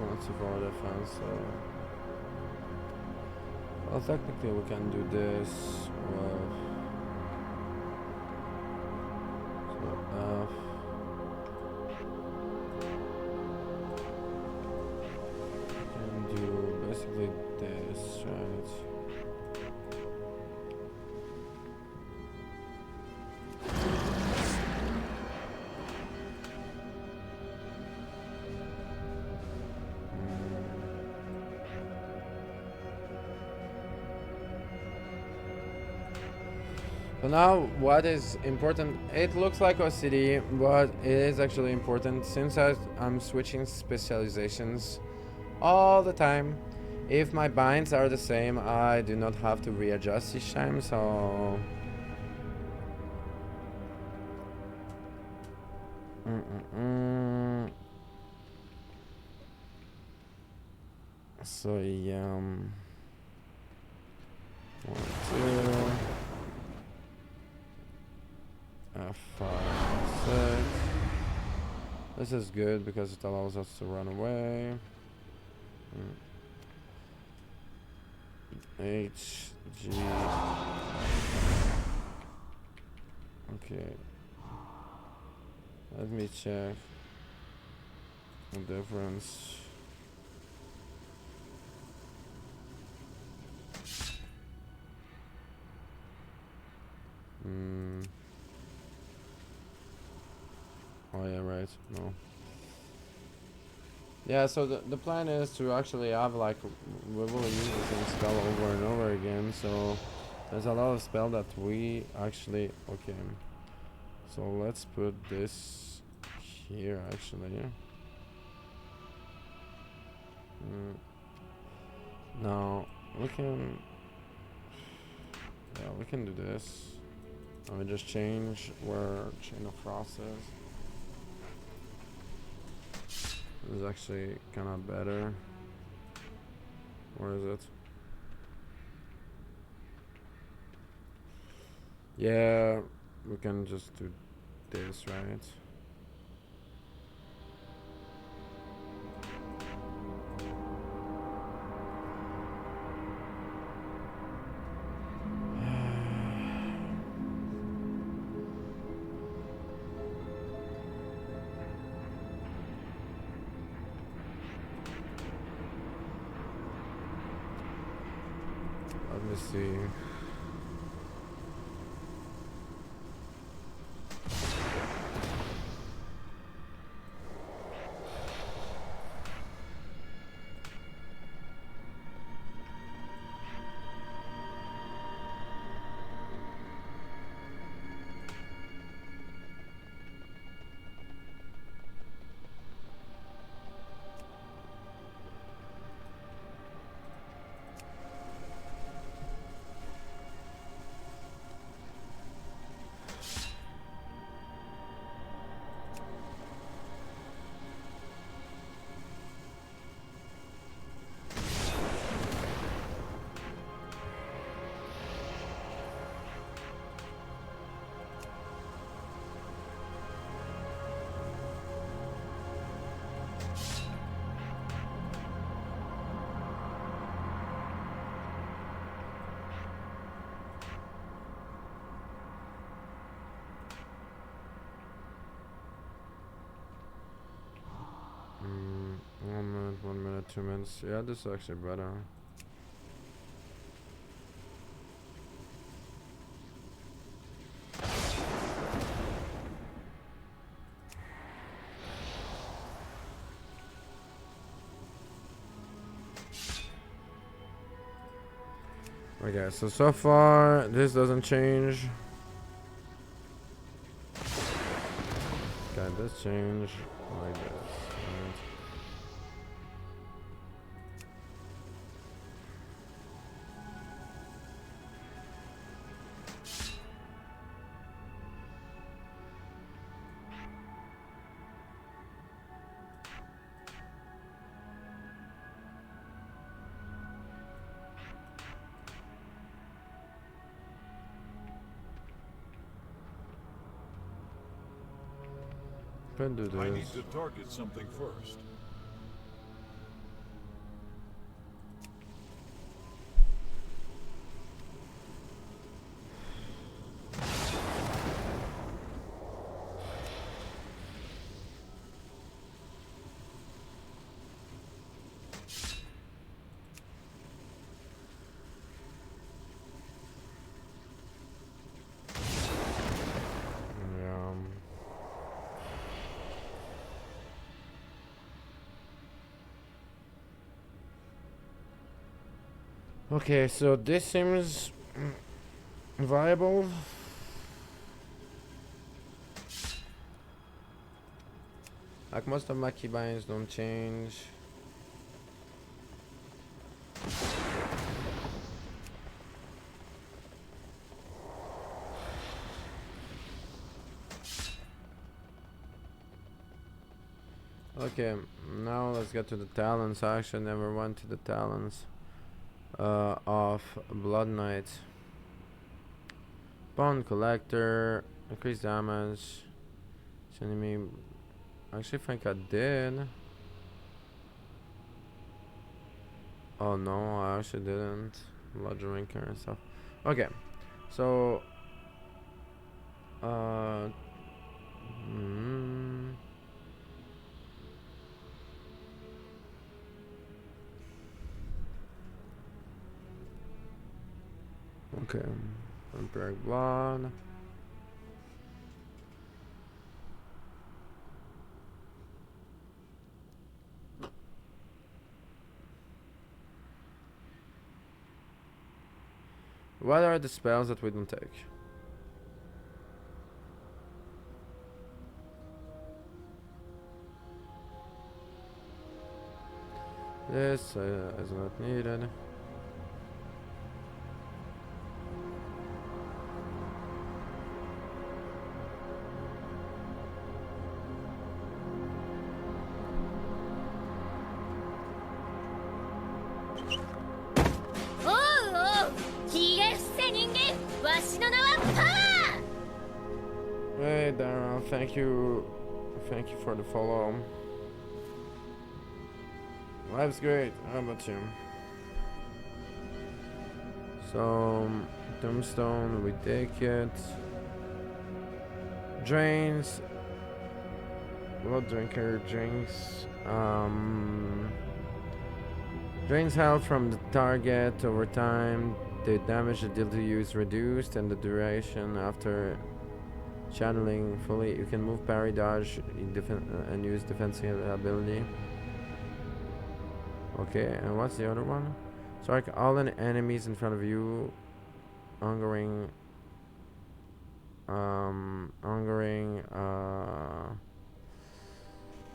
Offensive or defense. Well, technically we can do this with. So F. We can do basically this, right? So now what is important, it looks like OCD, but it is actually important since I'm switching specializations all the time. If my binds are the same, I do not have to readjust each time, so... So yeah... 1, 2... F5, 6. This is good because it allows us to run away. H, G. Okay. Let me check the difference. Oh yeah, right. No. Yeah, so the plan is to actually have like we will use the same spell over and over again. So there's a lot of spell that we actually okay. So let's put this here actually. Now we can we can do this. Let me just change where Chain of Frost is. This is actually kind of better. Where is it? Yeah, we can just do this, right? Let me see. One minute, 2 minutes. Yeah, this is actually better. Okay, so far this doesn't change. Okay, this change like this. Right. Can do I need this. to target something first. Yeah. Okay, so this seems viable. Like most of my keybinds don't change. Okay, now let's get to the talents. I actually never went to the talents of Blood Knight. Bone Collector, increased damage. Enemy. I actually think I did. Oh no, I actually didn't. Blood Drinker and stuff. Okay, so mm, okay, Vampiric Blood. What are the spells that we don't take? This is not needed. Hey Daryl, thank you for the follow. Life's great, how about you? So, tombstone, we take it. Drains. Blood drinker drinks. Drains health from the target over time. The damage dealt to you is reduced, and the duration after channeling fully. You can move, parry, dodge, and use defensive ability. Okay, and what's the other one? Strike all enemies in front of you. Hungering.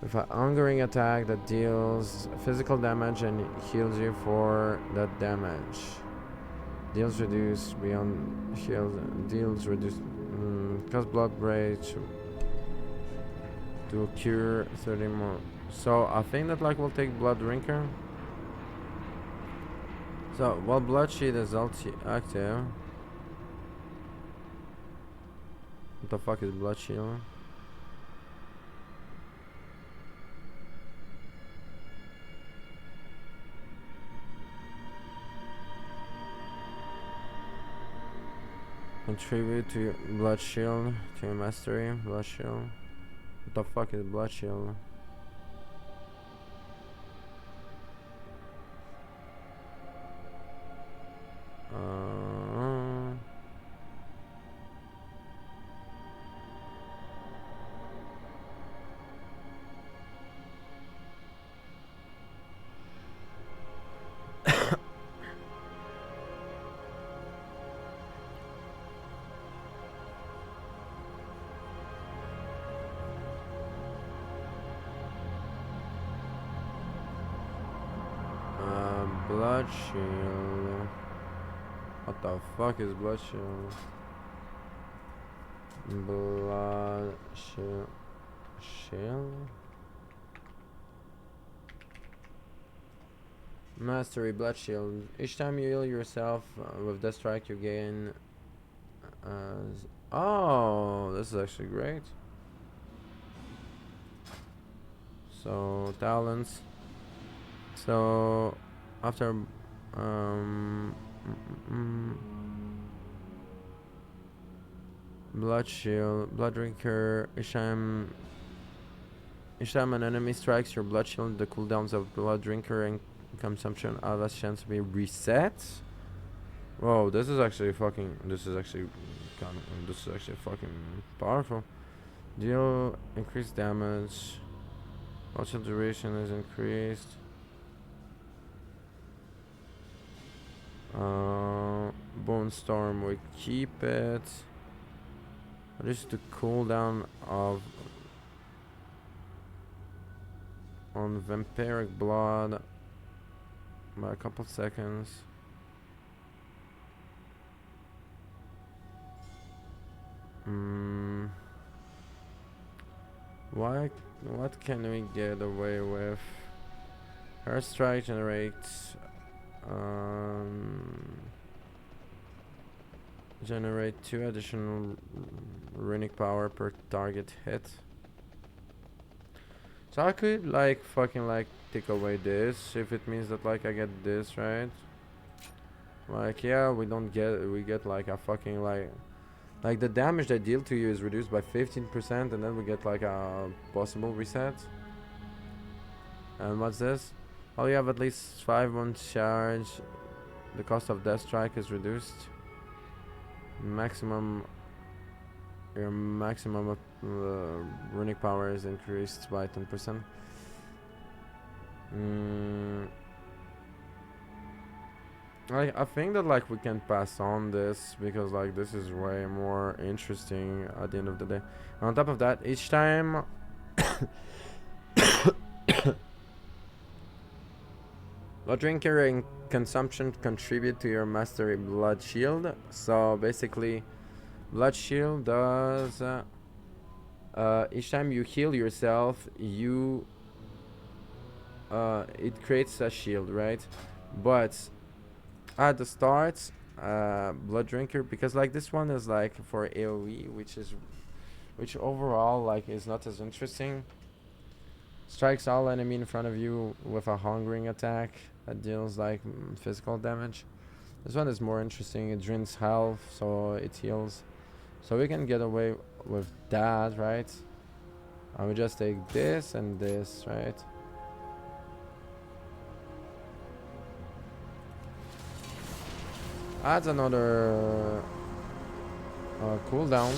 With a hungering attack that deals physical damage and heals you for that damage. Deals reduce beyond shield. Deals reduce. Cause blood rage to cure 30 more. So I think that like we'll take blood drinker. So while blood shield is active. What the fuck is blood shield? Contribute to your blood shield, to your mastery, blood shield. What the fuck is blood shield? Blood shield. What the fuck is blood shield? Blood shield. Mastery blood shield. Each time you heal yourself with Death Strike, you gain. Oh, this is actually great. So talents. So after blood shield, blood drinker. Each time an enemy strikes your blood shield, the cooldowns of blood drinker and consumption have a chance to be reset. Whoa, this is actually fucking powerful. Deal increased damage. Watch duration is increased. Bone Storm, we keep it. Reduce the cooldown of on vampiric blood by a couple seconds. What can we get away with? Her strike generates generate 2 additional runic power per target hit. So I could like fucking like take away this if it means that like I get this, right? Like yeah, we get like a fucking like the damage they deal to you is reduced by 15% and then we get like a possible reset. And what's this? Oh, you have at least 5 months charge. The cost of Death Strike is reduced. Your maximum of runic power is increased by 10%. I think that like we can pass on this because like this is way more interesting at the end of the day. On top of that, each time blood drinker and consumption contribute to your mastery blood shield. So basically, blood shield does each time you heal yourself, you it creates a shield, right? But at the start, blood drinker, because like this one is like for AoE, which overall like is not as interesting. Strikes all enemy in front of you with a hungering attack that deals like physical damage. This one is more interesting. It drains health, so it heals. So we can get away with that, right? And we just take this and this, right? Adds another cooldown.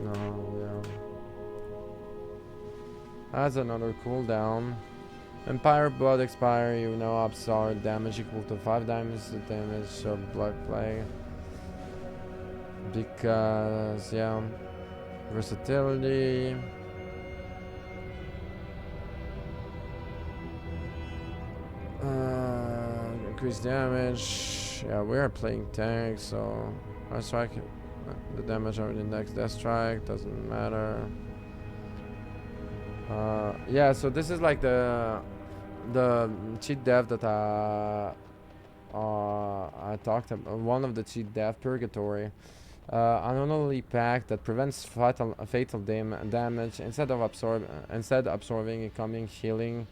No, yeah. Adds another cooldown. Empire Blood expire, you now absorb damage equal to 5 times the damage of Blood Plague. Because, yeah, versatility. Increased damage. Yeah, we are playing tank, so I strike the damage of the next death strike, doesn't matter. Yeah, so this is like the cheat dev that I talked about. One of the cheat dev, Purgatory. An anomaly pack that prevents fatal damage instead absorbing incoming healing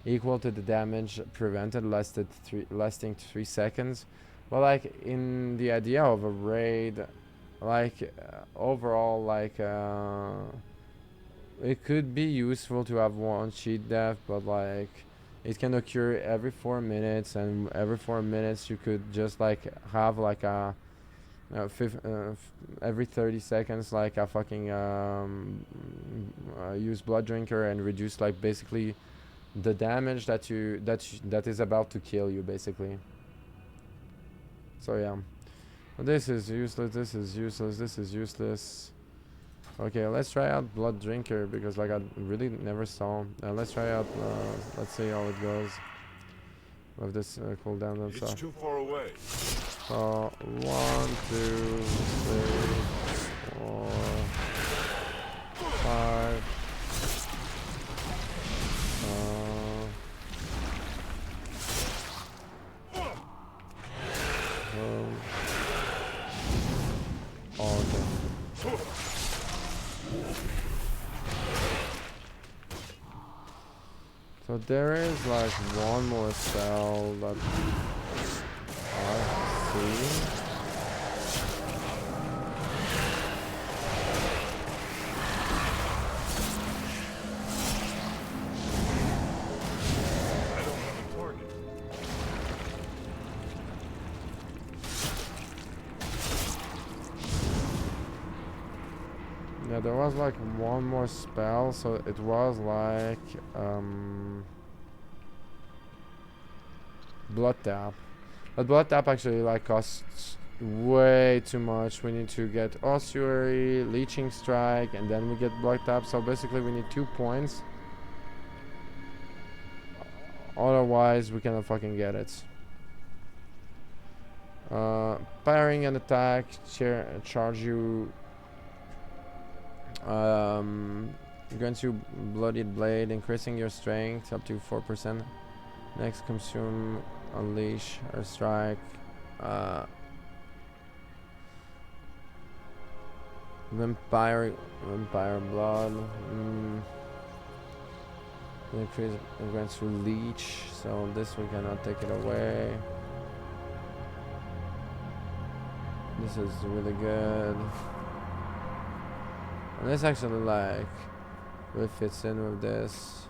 equal to the damage prevented, lasting 3 seconds. But like in the idea of a raid, like overall, like it could be useful to have one cheat death, but like it can occur every 4 minutes, and every 4 minutes you could just like have like a every 30 seconds like a fucking use blood drinker and reduce like basically the damage that is about to kill you basically. So yeah, this is useless, this is useless, this is useless. Okay, let's try out blood drinker because like I really never saw. Let's try out let's see how it goes with this cooldown and stuff. It's too far away. So 1, 2, 3, 4, 5. Okay. So there is like one more spell that I see. Yeah, there was like one more spell, so it was like blood tap. But blood tap actually like costs way too much. We need to get ossuary, leeching strike, and then we get blood tap. So basically we need 2 points. Otherwise we cannot fucking get it. Firing an attack, charge you grants you bloodied blade, increasing your strength up to 4%. Next, consume, unleash, or strike. Vampire blood. Increase and grants you leech. So this we cannot take it away. This is really good. And this actually like really fits in with this.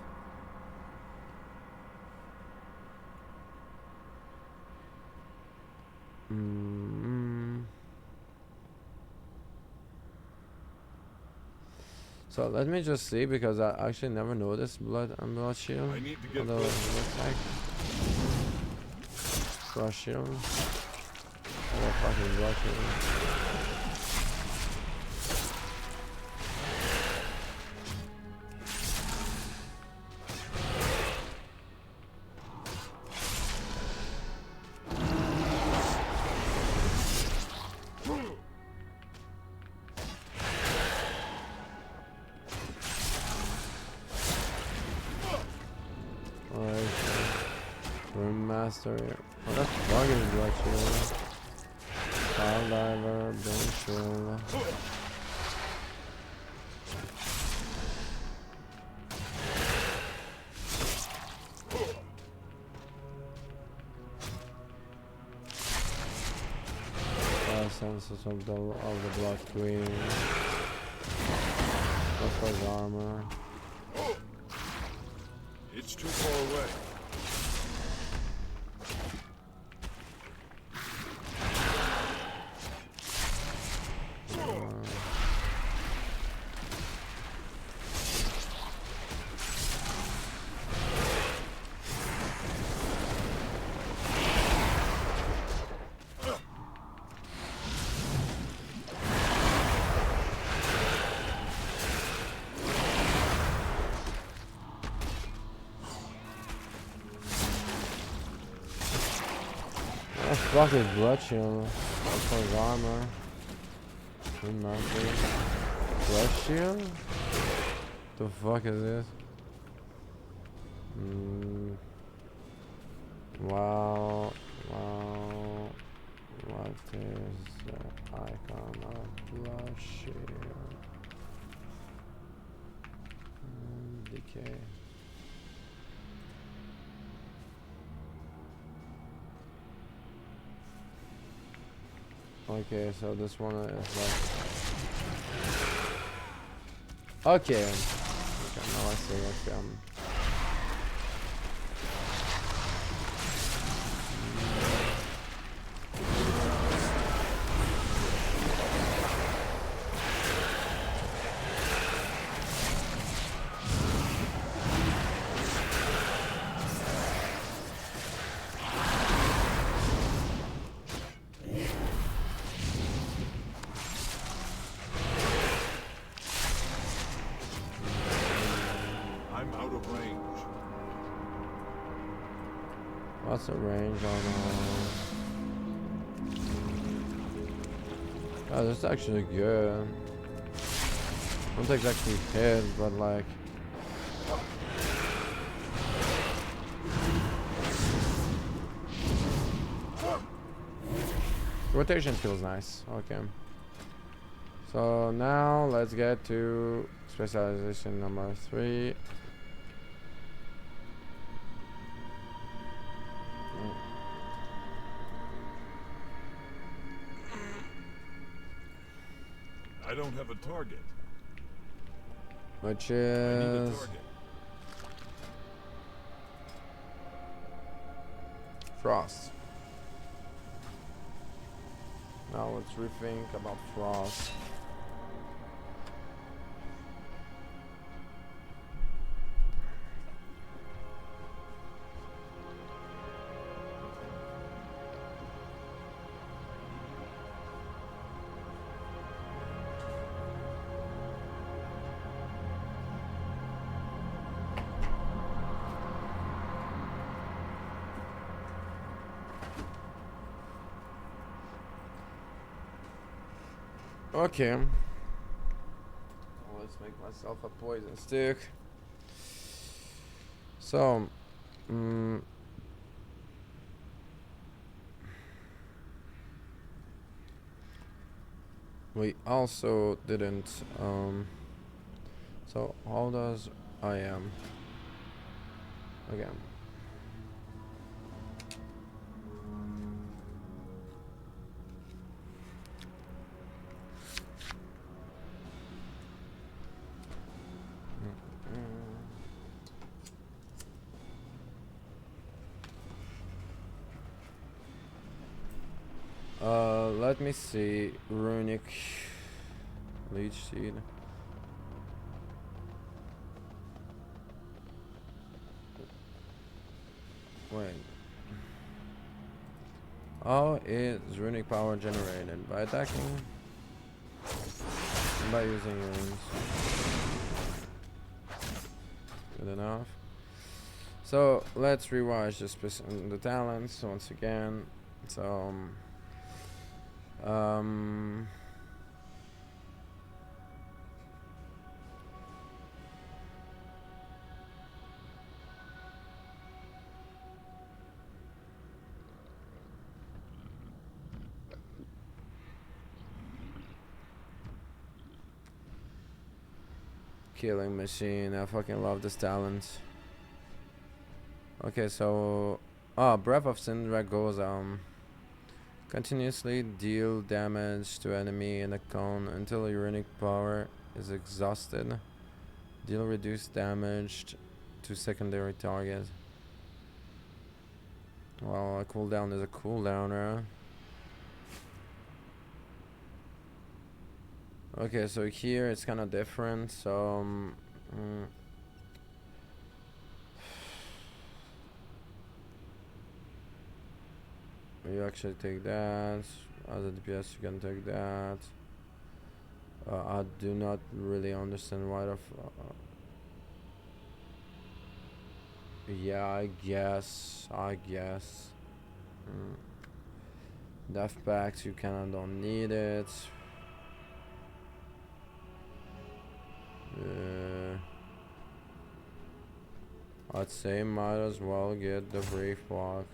So let me just see, because I actually never noticed blood and blood shield. I need to get Although it looks like blood shield. Oh, fucking blood shield. Master here. Oh, that's fucking blood shield. File diver, bone shield. Senses of the Blood Queen. What's armor? It's too far away. Fucking blood shield. What's his armor? Blood shield? The fuck is this? Wow. What is the icon of blood shield? Decay. Okay, so this one is like... Okay. Now I see what What's the range on oh, that's actually good. Don't exactly hit, but like... Rotation feels nice. Okay. So now let's get to specialization number 3. I don't have a target. Which I need a is... target. Frost. Now let's rethink about Frost. Okay. Let's make myself a poison stick. So, we also didn't, so how does I am again? Let me see. Runic leech seed. Wait. How is runic power generated? By attacking? By using runes. Good enough. So let's rewatch the talents once again. So killing machine. I fucking love this talent. Okay, so Breath of Syndra goes continuously deal damage to enemy in a cone until your runic power is exhausted. Deal reduced damage to secondary target. Well, a cooldown is a cooldowner. Okay, so here it's kind of different. So you actually take that. As a DPS, you can take that. I do not really understand why the yeah, I guess. Death packs, you kinda don't need it. I'd say might as well get the Brave Walk.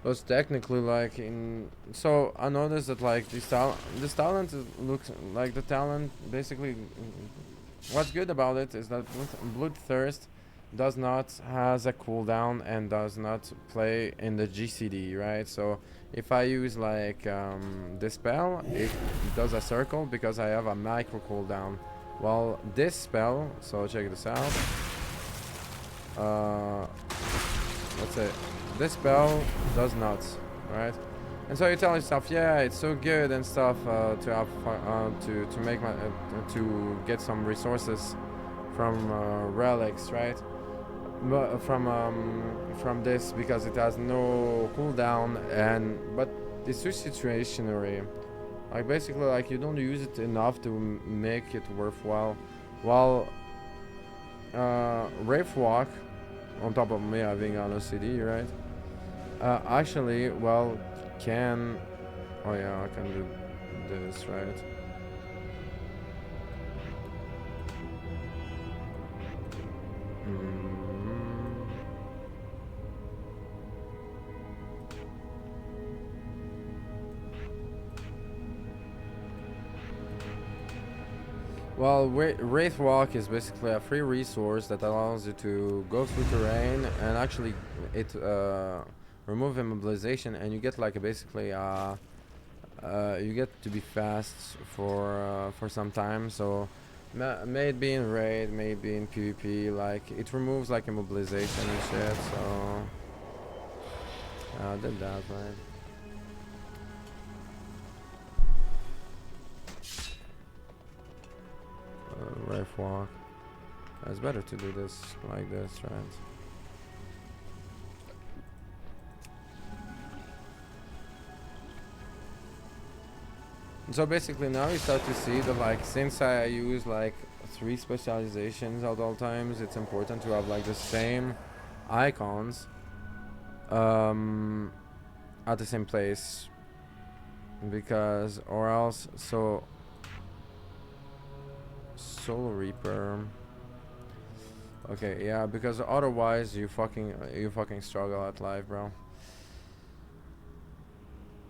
Because technically, like so I noticed that like this talent looks like the talent basically. What's good about it is that Bloodthirst does not has a cooldown and does not play in the GCD, right? So if I use like this spell, it does a circle because I have a micro cooldown. While this spell, so check this out. Let's say this spell does not, right? And so you tell yourself, yeah, it's so good and stuff to have to make my to get some resources from relics, right? But from this because it has no cooldown but it's too situationary. Like basically, like you don't use it enough to make it worthwhile. While Wraith Walk, on top of me having an OCD, right? Actually, well, can oh yeah, I can do this, right? Well, Wraith Walk is basically a free resource that allows you to go through terrain and actually it remove immobilization, and you get like basically you get to be fast for some time. So may it be in raid, may it be in PvP, like it removes like immobilization and shit. So I did that, right? Ref walk. It's better to do this like this, right? So basically now you start to see that like since I use like 3 specializations at all times, it's important to have like the same icons at the same place, because or else so Soul Reaper. Okay, yeah, because otherwise you fucking struggle at life, bro.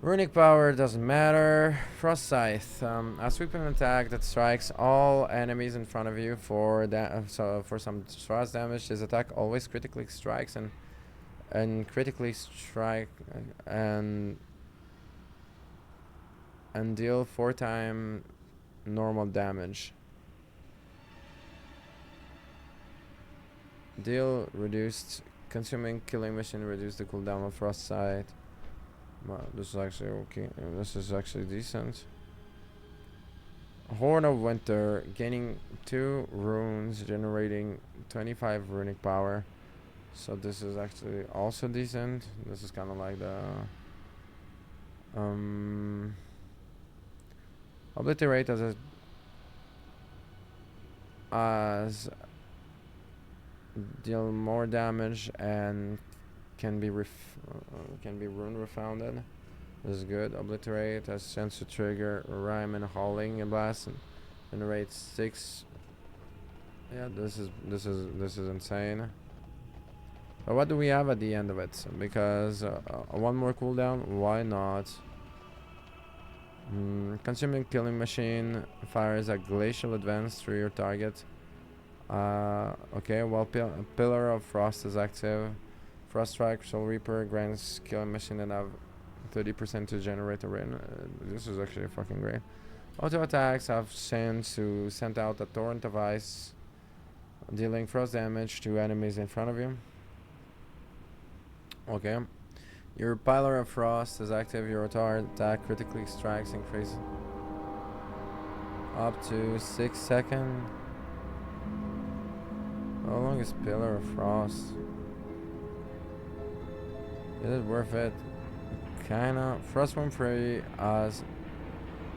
Runic power doesn't matter. Frost Scythe, a sweeping attack that strikes all enemies in front of you for for some frost damage. This attack always critically strikes and critically strike and deal 4 times normal damage. deal reduced consuming killing machine reduce the cooldown of frost sight. Well, this is actually okay. This is actually decent. Horn of Winter, gaining 2 runes, generating 25 runic power. So this is actually also decent. This is kind of like the obliterate as deal more damage and can be rune refounded. This is good. Obliterate has chance to trigger rhyme and hauling a blast and generate 6. Yeah, this is insane. But what do we have at the end of it? Because one more cooldown, why not? Consuming killing machine fires a glacial advance through your target. Okay, while Pillar of Frost is active, Frost Strike, Soul Reaper grants killing machine and have 30% to generate a rune. This is actually fucking great. Auto attacks have chance to send out a torrent of ice, dealing frost damage to enemies in front of you. Okay. Your Pillar of Frost is active. Your auto attack critically strikes increase up to 6 seconds. How long is Pillar of Frost? Is it worth it? Kinda. Frost Worm Fury as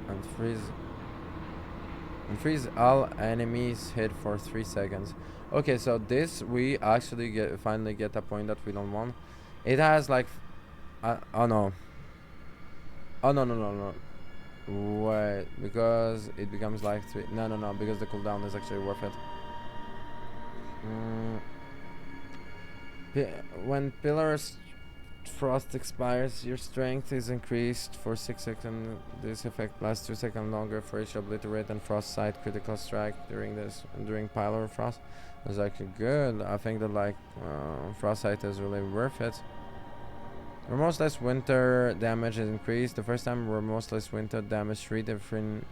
and freeze all enemies hit for 3 seconds. Okay, so this we actually finally get a point that we don't want. It has like oh no. Oh no. Wait, because it becomes like 3. No, because the cooldown is actually worth it. When Pillar's Frost expires, your strength is increased for 6 seconds. This effect lasts 2 seconds longer for each obliterate and frost sight critical strike during Pillar of Frost. It's actually good. I think that like frost sight is really worth it. Remorseless Winter damage is increased. The first time Remorseless Winter damage 3 different.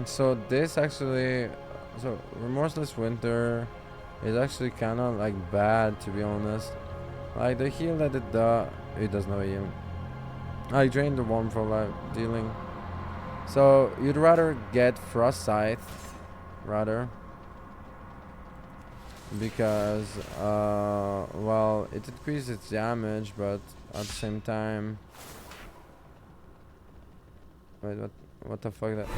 So this actually, so Remorseless Winter is actually kind of like bad, to be honest. Like the heal that it does no heal. I drain the worm for life dealing. So you'd rather get Frost Scythe, rather, because well, it increases its damage, but at the same time, wait, what the fuck that?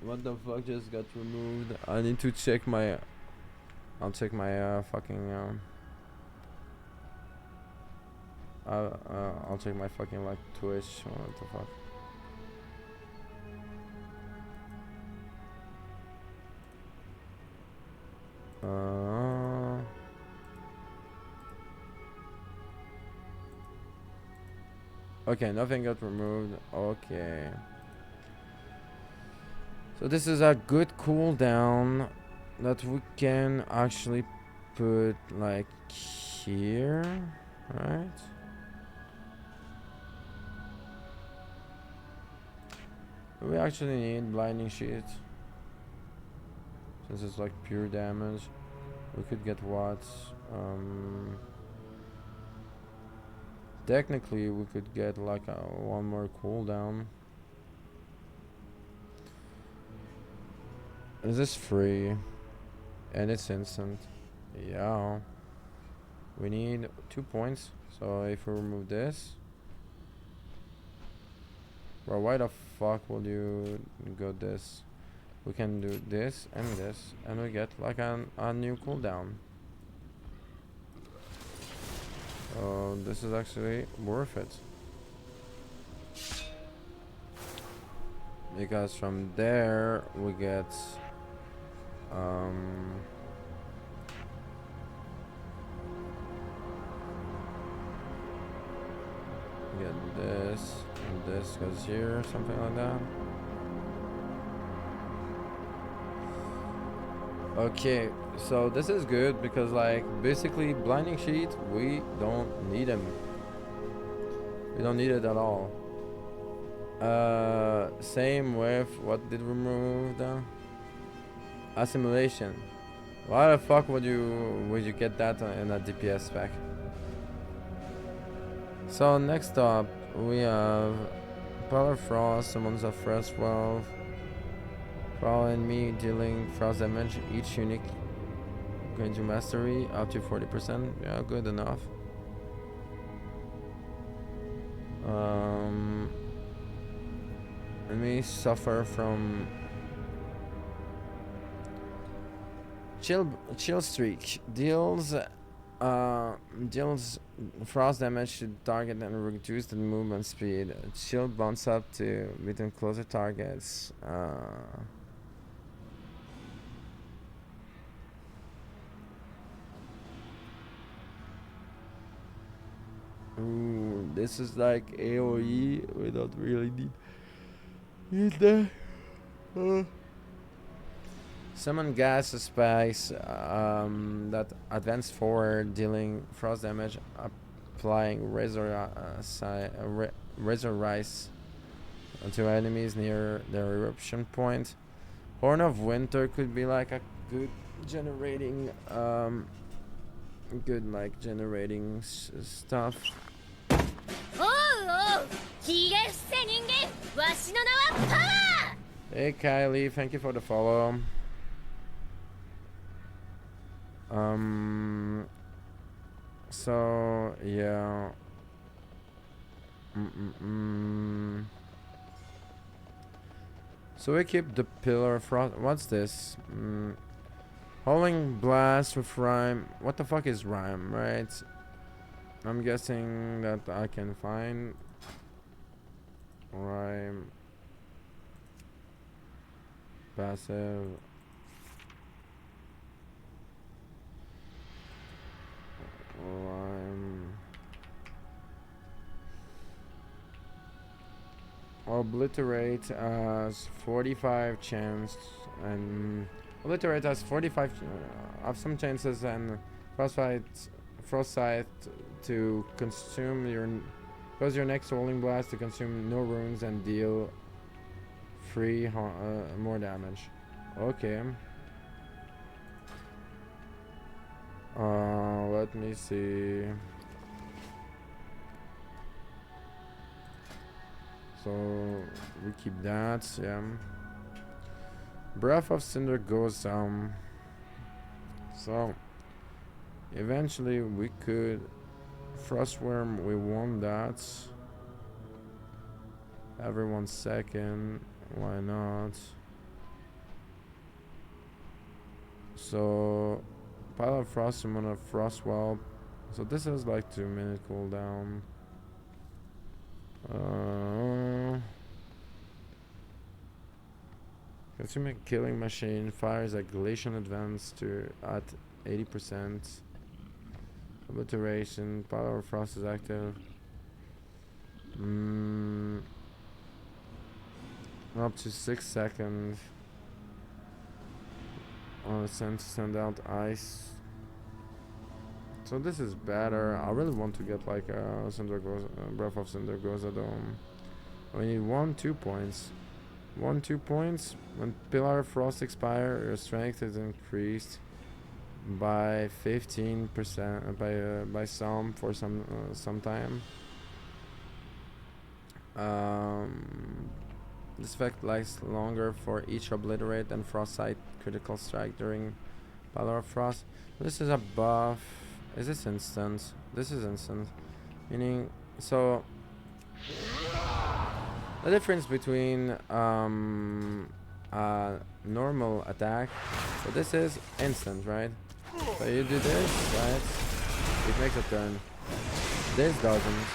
What the fuck just got removed? I need to check my. I'll check my fucking. I'll check my fucking like Twitch. What the fuck? Okay, nothing got removed. Okay. So this is a good cooldown that we can actually put like here, right? We actually need blinding sheet. Since it's like pure damage, we could get what? Technically, we could get like one more cooldown. Is this free? And it's instant. Yeah. We need 2 points. So if we remove this. Bro, why the fuck would you go this? We can do this, and we get like a new cooldown. So this is actually worth it. Because from there we get this, and this goes here, something like that. Okay, so this is good because like basically blinding sheet, we don't need him. We don't need it at all. Same with what did we remove Assimilation. Why the fuck would you get that in a DPS spec? So next up we have Polar Frost, summons a Frost 12. For all enemy dealing frost damage, each unique going to mastery up to 40%. Yeah, good enough. Enemies suffer from chill streak. Deals frost damage to target and reduce the movement speed. Chill bounce up to between closer targets. Ooh, this is like AoE. We don't really need that. Summon gas spikes that advance forward, dealing frost damage, applying razor rice to enemies near their eruption point. Horn of Winter could be like a good generating, stuff. Hey Kylie, thank you for the follow. So yeah. So we keep the pillar of frost. What's this? Howling blast with rhyme. What the fuck is rhyme, right? I'm guessing that I can find rhyme. Passive. Rhyme. Obliterate has 45 chance and obliterate has 45 of some chances and frostbite to consume your cause your next rolling blast to consume no runes and deal more damage. Okay. Let me see. So we keep that, yeah. Breath of Cinder goes so eventually we could Frostworm, we want that. Every 1 second, why not? So Pile of Frost, summon a Frostwell. So this is like 2-minute cooldown. Consuming Killing Machine fires a Glacian Advance to at 80%. Obliteration, Power of Frost is active. Up to 6 seconds. Send out ice. So this is better. I really want to get like a Breath of Cinder Dome. We need 2 points. 2 points. When Pillar of Frost expire, your strength is increased by 15% by some for some time. This effect lasts longer for each Obliterate and Frostbite critical strike during Pillar of Frost. This is a buff. Is this instant? This is instant. Meaning, so the difference between normal attack. So this is instant, right? So you do this, right? It makes a turn. This doesn't,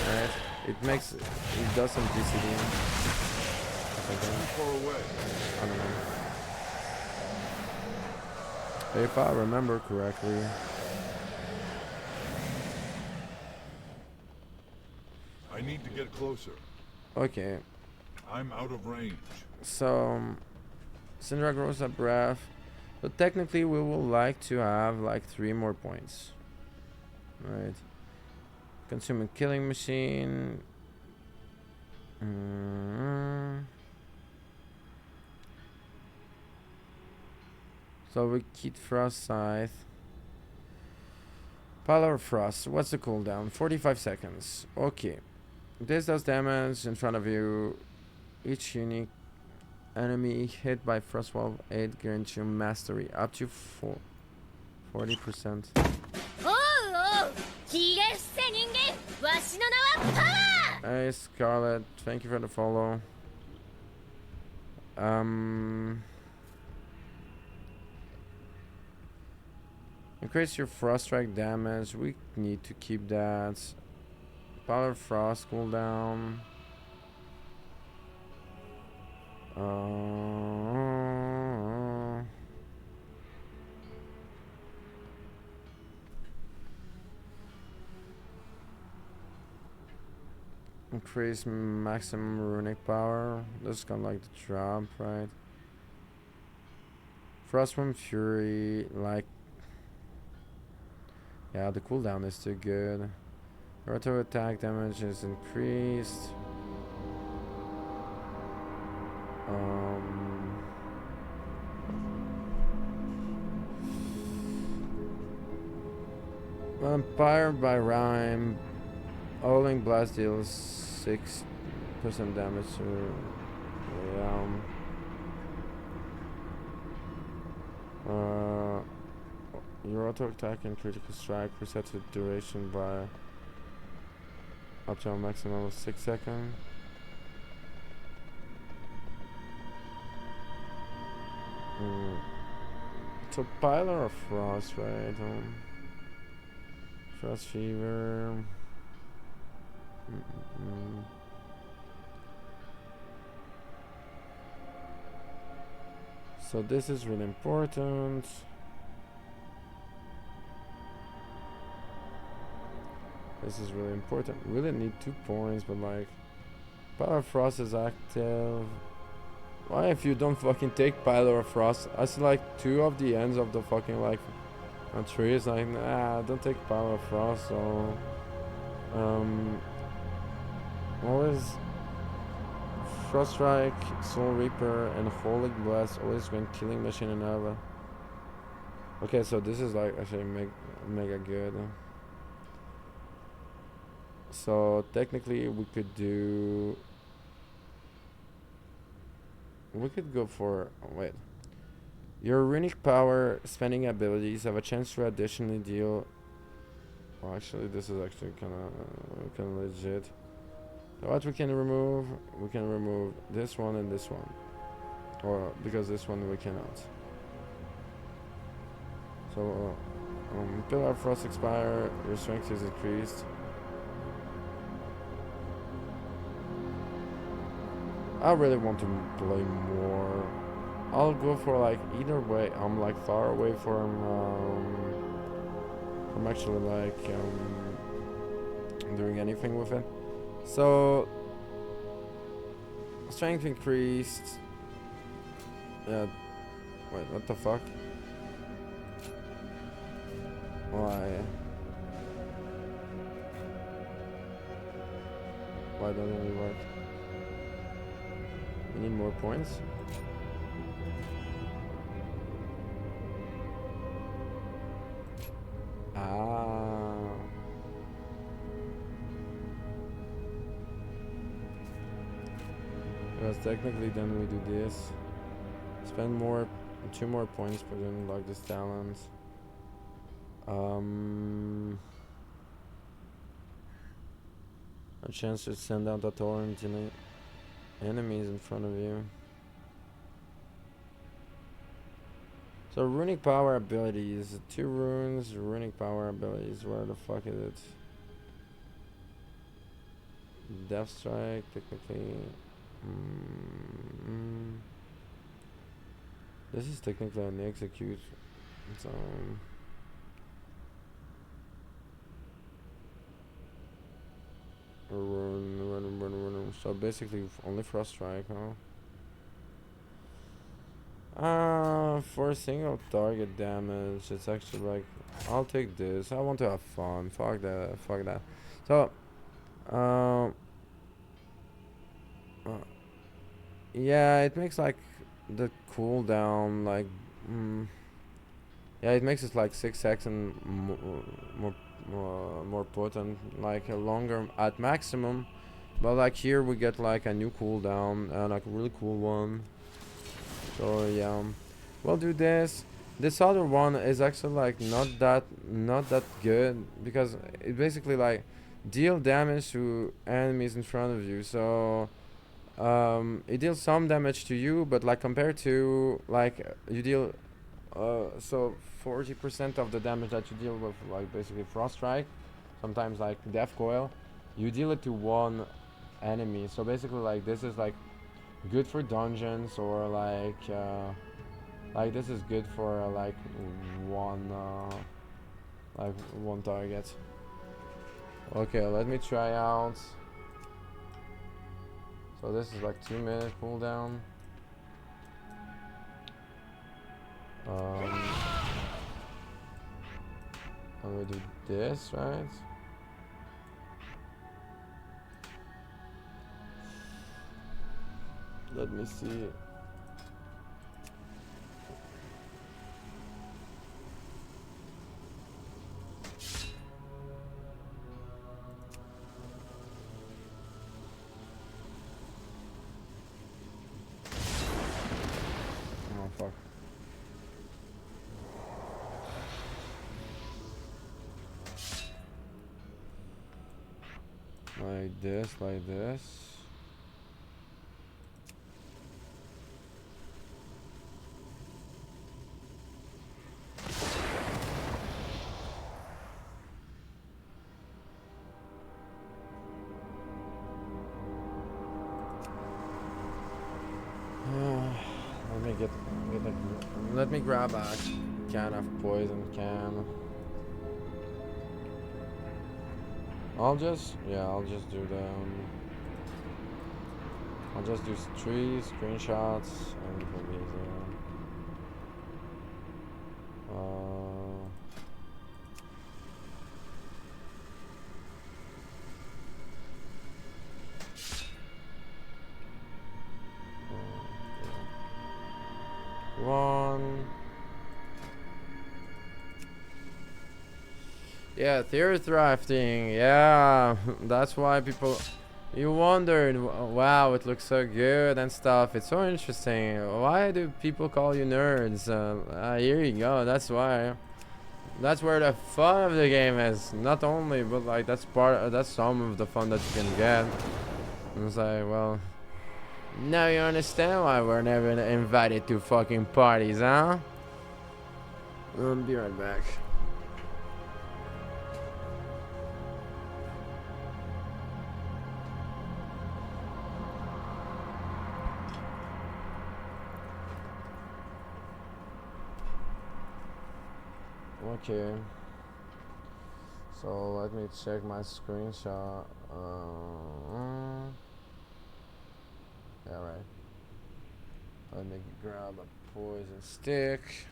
right? It does some DCD. I don't know. If I remember correctly. I need to get closer. Okay. I'm out of range. So, Syndra grows a breath. But technically, we would like to have like 3 more points. Right. Consuming Killing Machine. So we keep Frost Scythe. Polar Frost. What's the cooldown? 45 seconds. Okay. This does damage in front of you. Each unique enemy hit by Frostwolf 8 grants you mastery up to 40%. Hey Scarlet, thank you for the follow. Increase your frost strike damage. We need to keep that. Power frost cooldown. Increase maximum runic power. This is kind of like the drop, right? Frostwind Fury, like. Yeah, the cooldown is too good. Auto attack damage is increased. Vampire by Rhyme. Howling Blast deals 6% damage to your auto attack and critical strike resets the duration by up to a maximum of 6 seconds. So Pilar of Frost, right? Frost Fever. So this is really important. This is really important. We really need 2 points, but like Power of Frost is active. Why if you don't fucking take Pillar of Frost? I see like 2 of the ends of the fucking like trees. Like nah, don't take Power of Frost. So always Frost Strike, Soul Reaper, and Holy Blast. Always when killing Machine and Nova. Okay, so this is like actually mega good. So technically we could go for wait. Your runic power spending abilities have a chance to additionally deal. Well, actually, this is actually kind of legit. So what we can remove? We can remove this one and this one, or because this one we cannot. So Pillar of Frost expire. Your strength is increased. I really want to play more. I'll go for like either way. I'm like far away from actually like doing anything with it. So strength increased. Yeah. Wait, what the fuck? Why? Why doesn't it work? You need more points? Because technically then we do this. Spend 2 more points for to unlock this talent. A chance to send out a torrent in enemies in front of you. So runic power abilities, 2 runes, runic power abilities, where the fuck is it? Death Strike, technically. This is technically an execute. So run. So basically only Frost Strike, huh? For single target damage, it's actually like, I'll take this. I want to have fun. Fuck that. So, yeah, it makes like the cooldown like, Yeah, it makes it like 6x and more potent, like a longer at maximum. But like here we get like a new cooldown, like a really cool one. So yeah, we'll do this. This other one is actually like not that good because it basically like deal damage to enemies in front of you. So it deals some damage to you, but like compared to like you deal so 40% of the damage that you deal with like basically frost strike, sometimes like death coil, you deal it to one enemy. So basically like this is like good for dungeons or like this is good for one one target. Okay, let me try out. So this is like 2 minute cooldown. I'm gonna do this, right? Let me see. Oh fuck. Like this, like this. Let me grab a can of poison can. I'll just do I'll just do 3 screenshots and it'll be easier. One. Yeah, Theorycrafting. Yeah, that's why people. You wondered, wow, it looks so good and stuff. It's so interesting. Why do people call you nerds? Here you go. That's why. That's where the fun of the game is. Not only, but like that's some of the fun that you can get. And it's like, well, now you understand why we're never invited to fucking parties, huh? I'll be right back. Okay. So let me check my screenshot. Yeah, right. Let me grab a poison stick.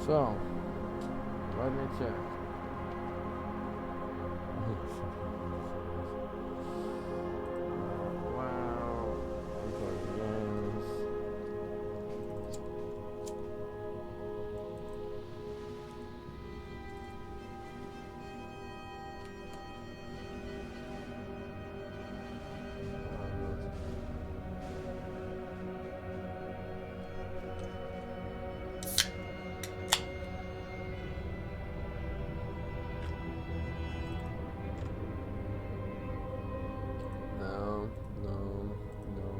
So, let me check. Wow. No, no, no, no.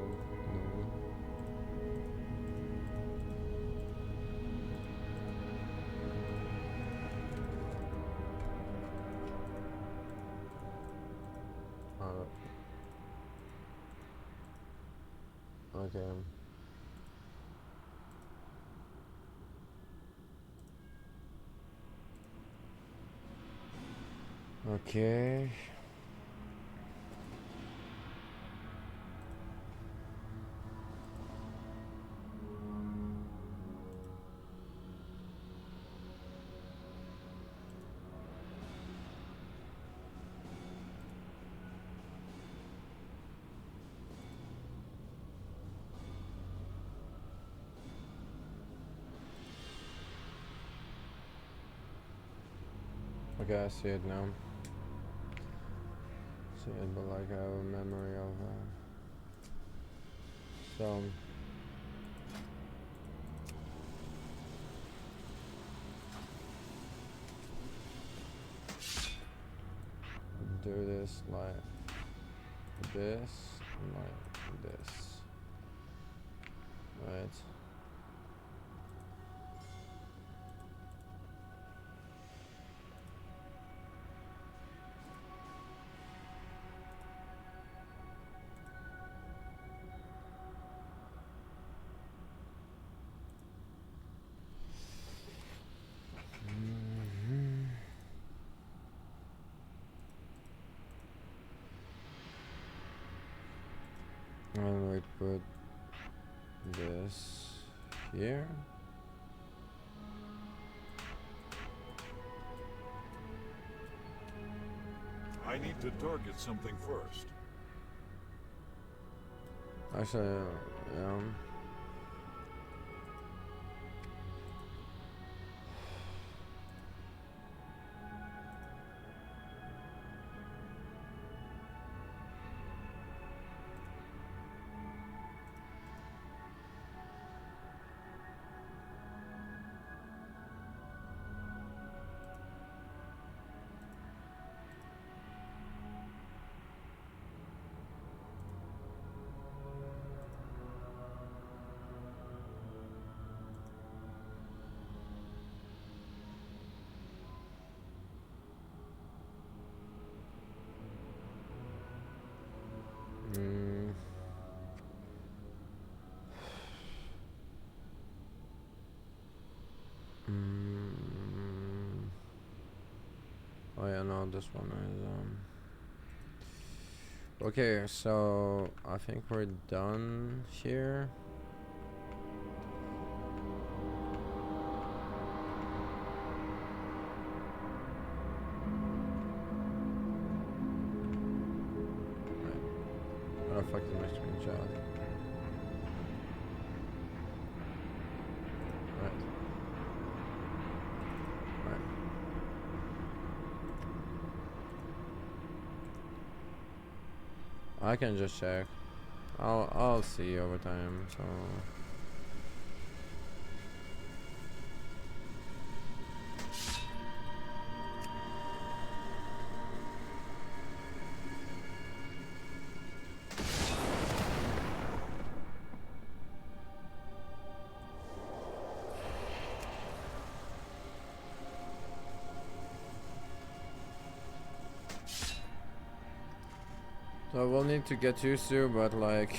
Okay. Okay. Okay, I see it now. See it, but like I have a memory of so do this like this, like this, right? And we put this here. I need to target something first. Actually, yeah. Oh yeah, no, this one is okay, so I think we're done here. Right. What the fuck is my screenshot? Right. Right. I can just check. I'll see over time. So we'll need to get used to, but like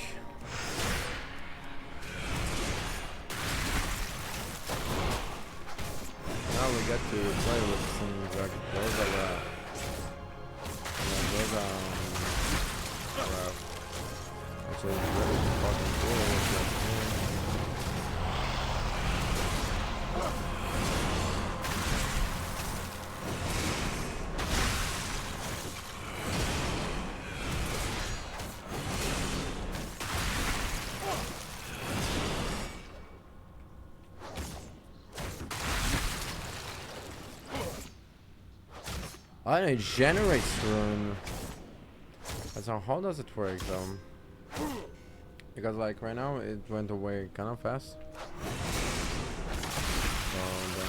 now we get to play with things like those like that. And those which is really fucking cool. And it generates rune. So how does it work though? Because like right now it went away kind of fast. So then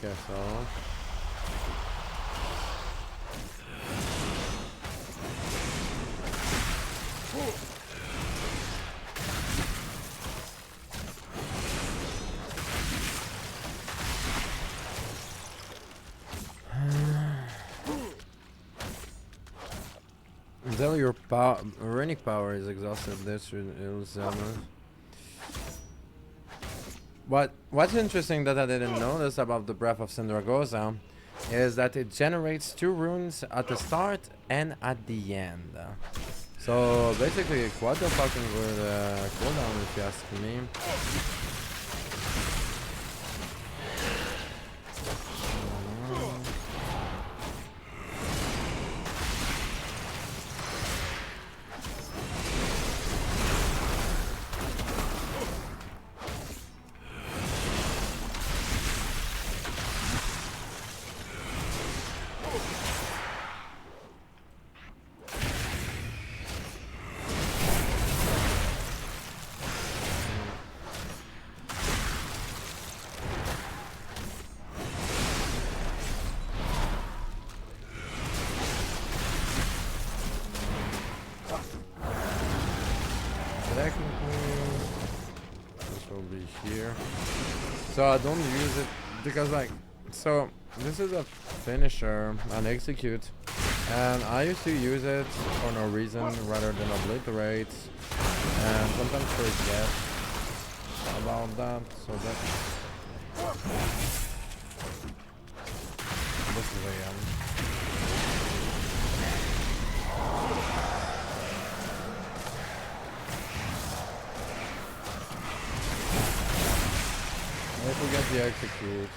Okay, so. Until your runic power is exhausted, this is what's interesting that I didn't notice about the Breath of Sindragosa is that it generates 2 runes at the start and at the end. So basically quite a fucking good cooldown if you ask me. This will be here. So I don't use it because like, so this is a finisher, an execute, and I used to use it for no reason rather than obliterate, and sometimes forget about that. So that this is again. If we get the execute,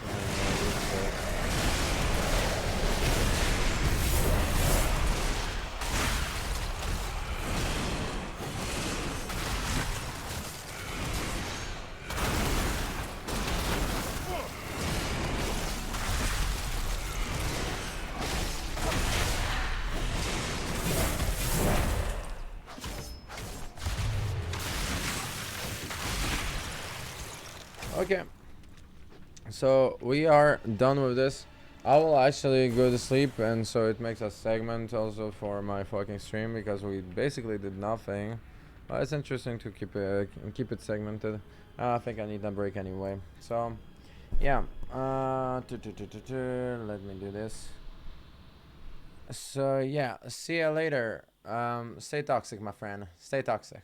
okay. So we are done with this. I will actually go to sleep, and so it makes a segment also for my fucking stream because we basically did nothing. But it's interesting to keep it segmented. I think I need a break anyway. So yeah, let me do this. So yeah, see you later. Stay toxic, my friend. Stay toxic.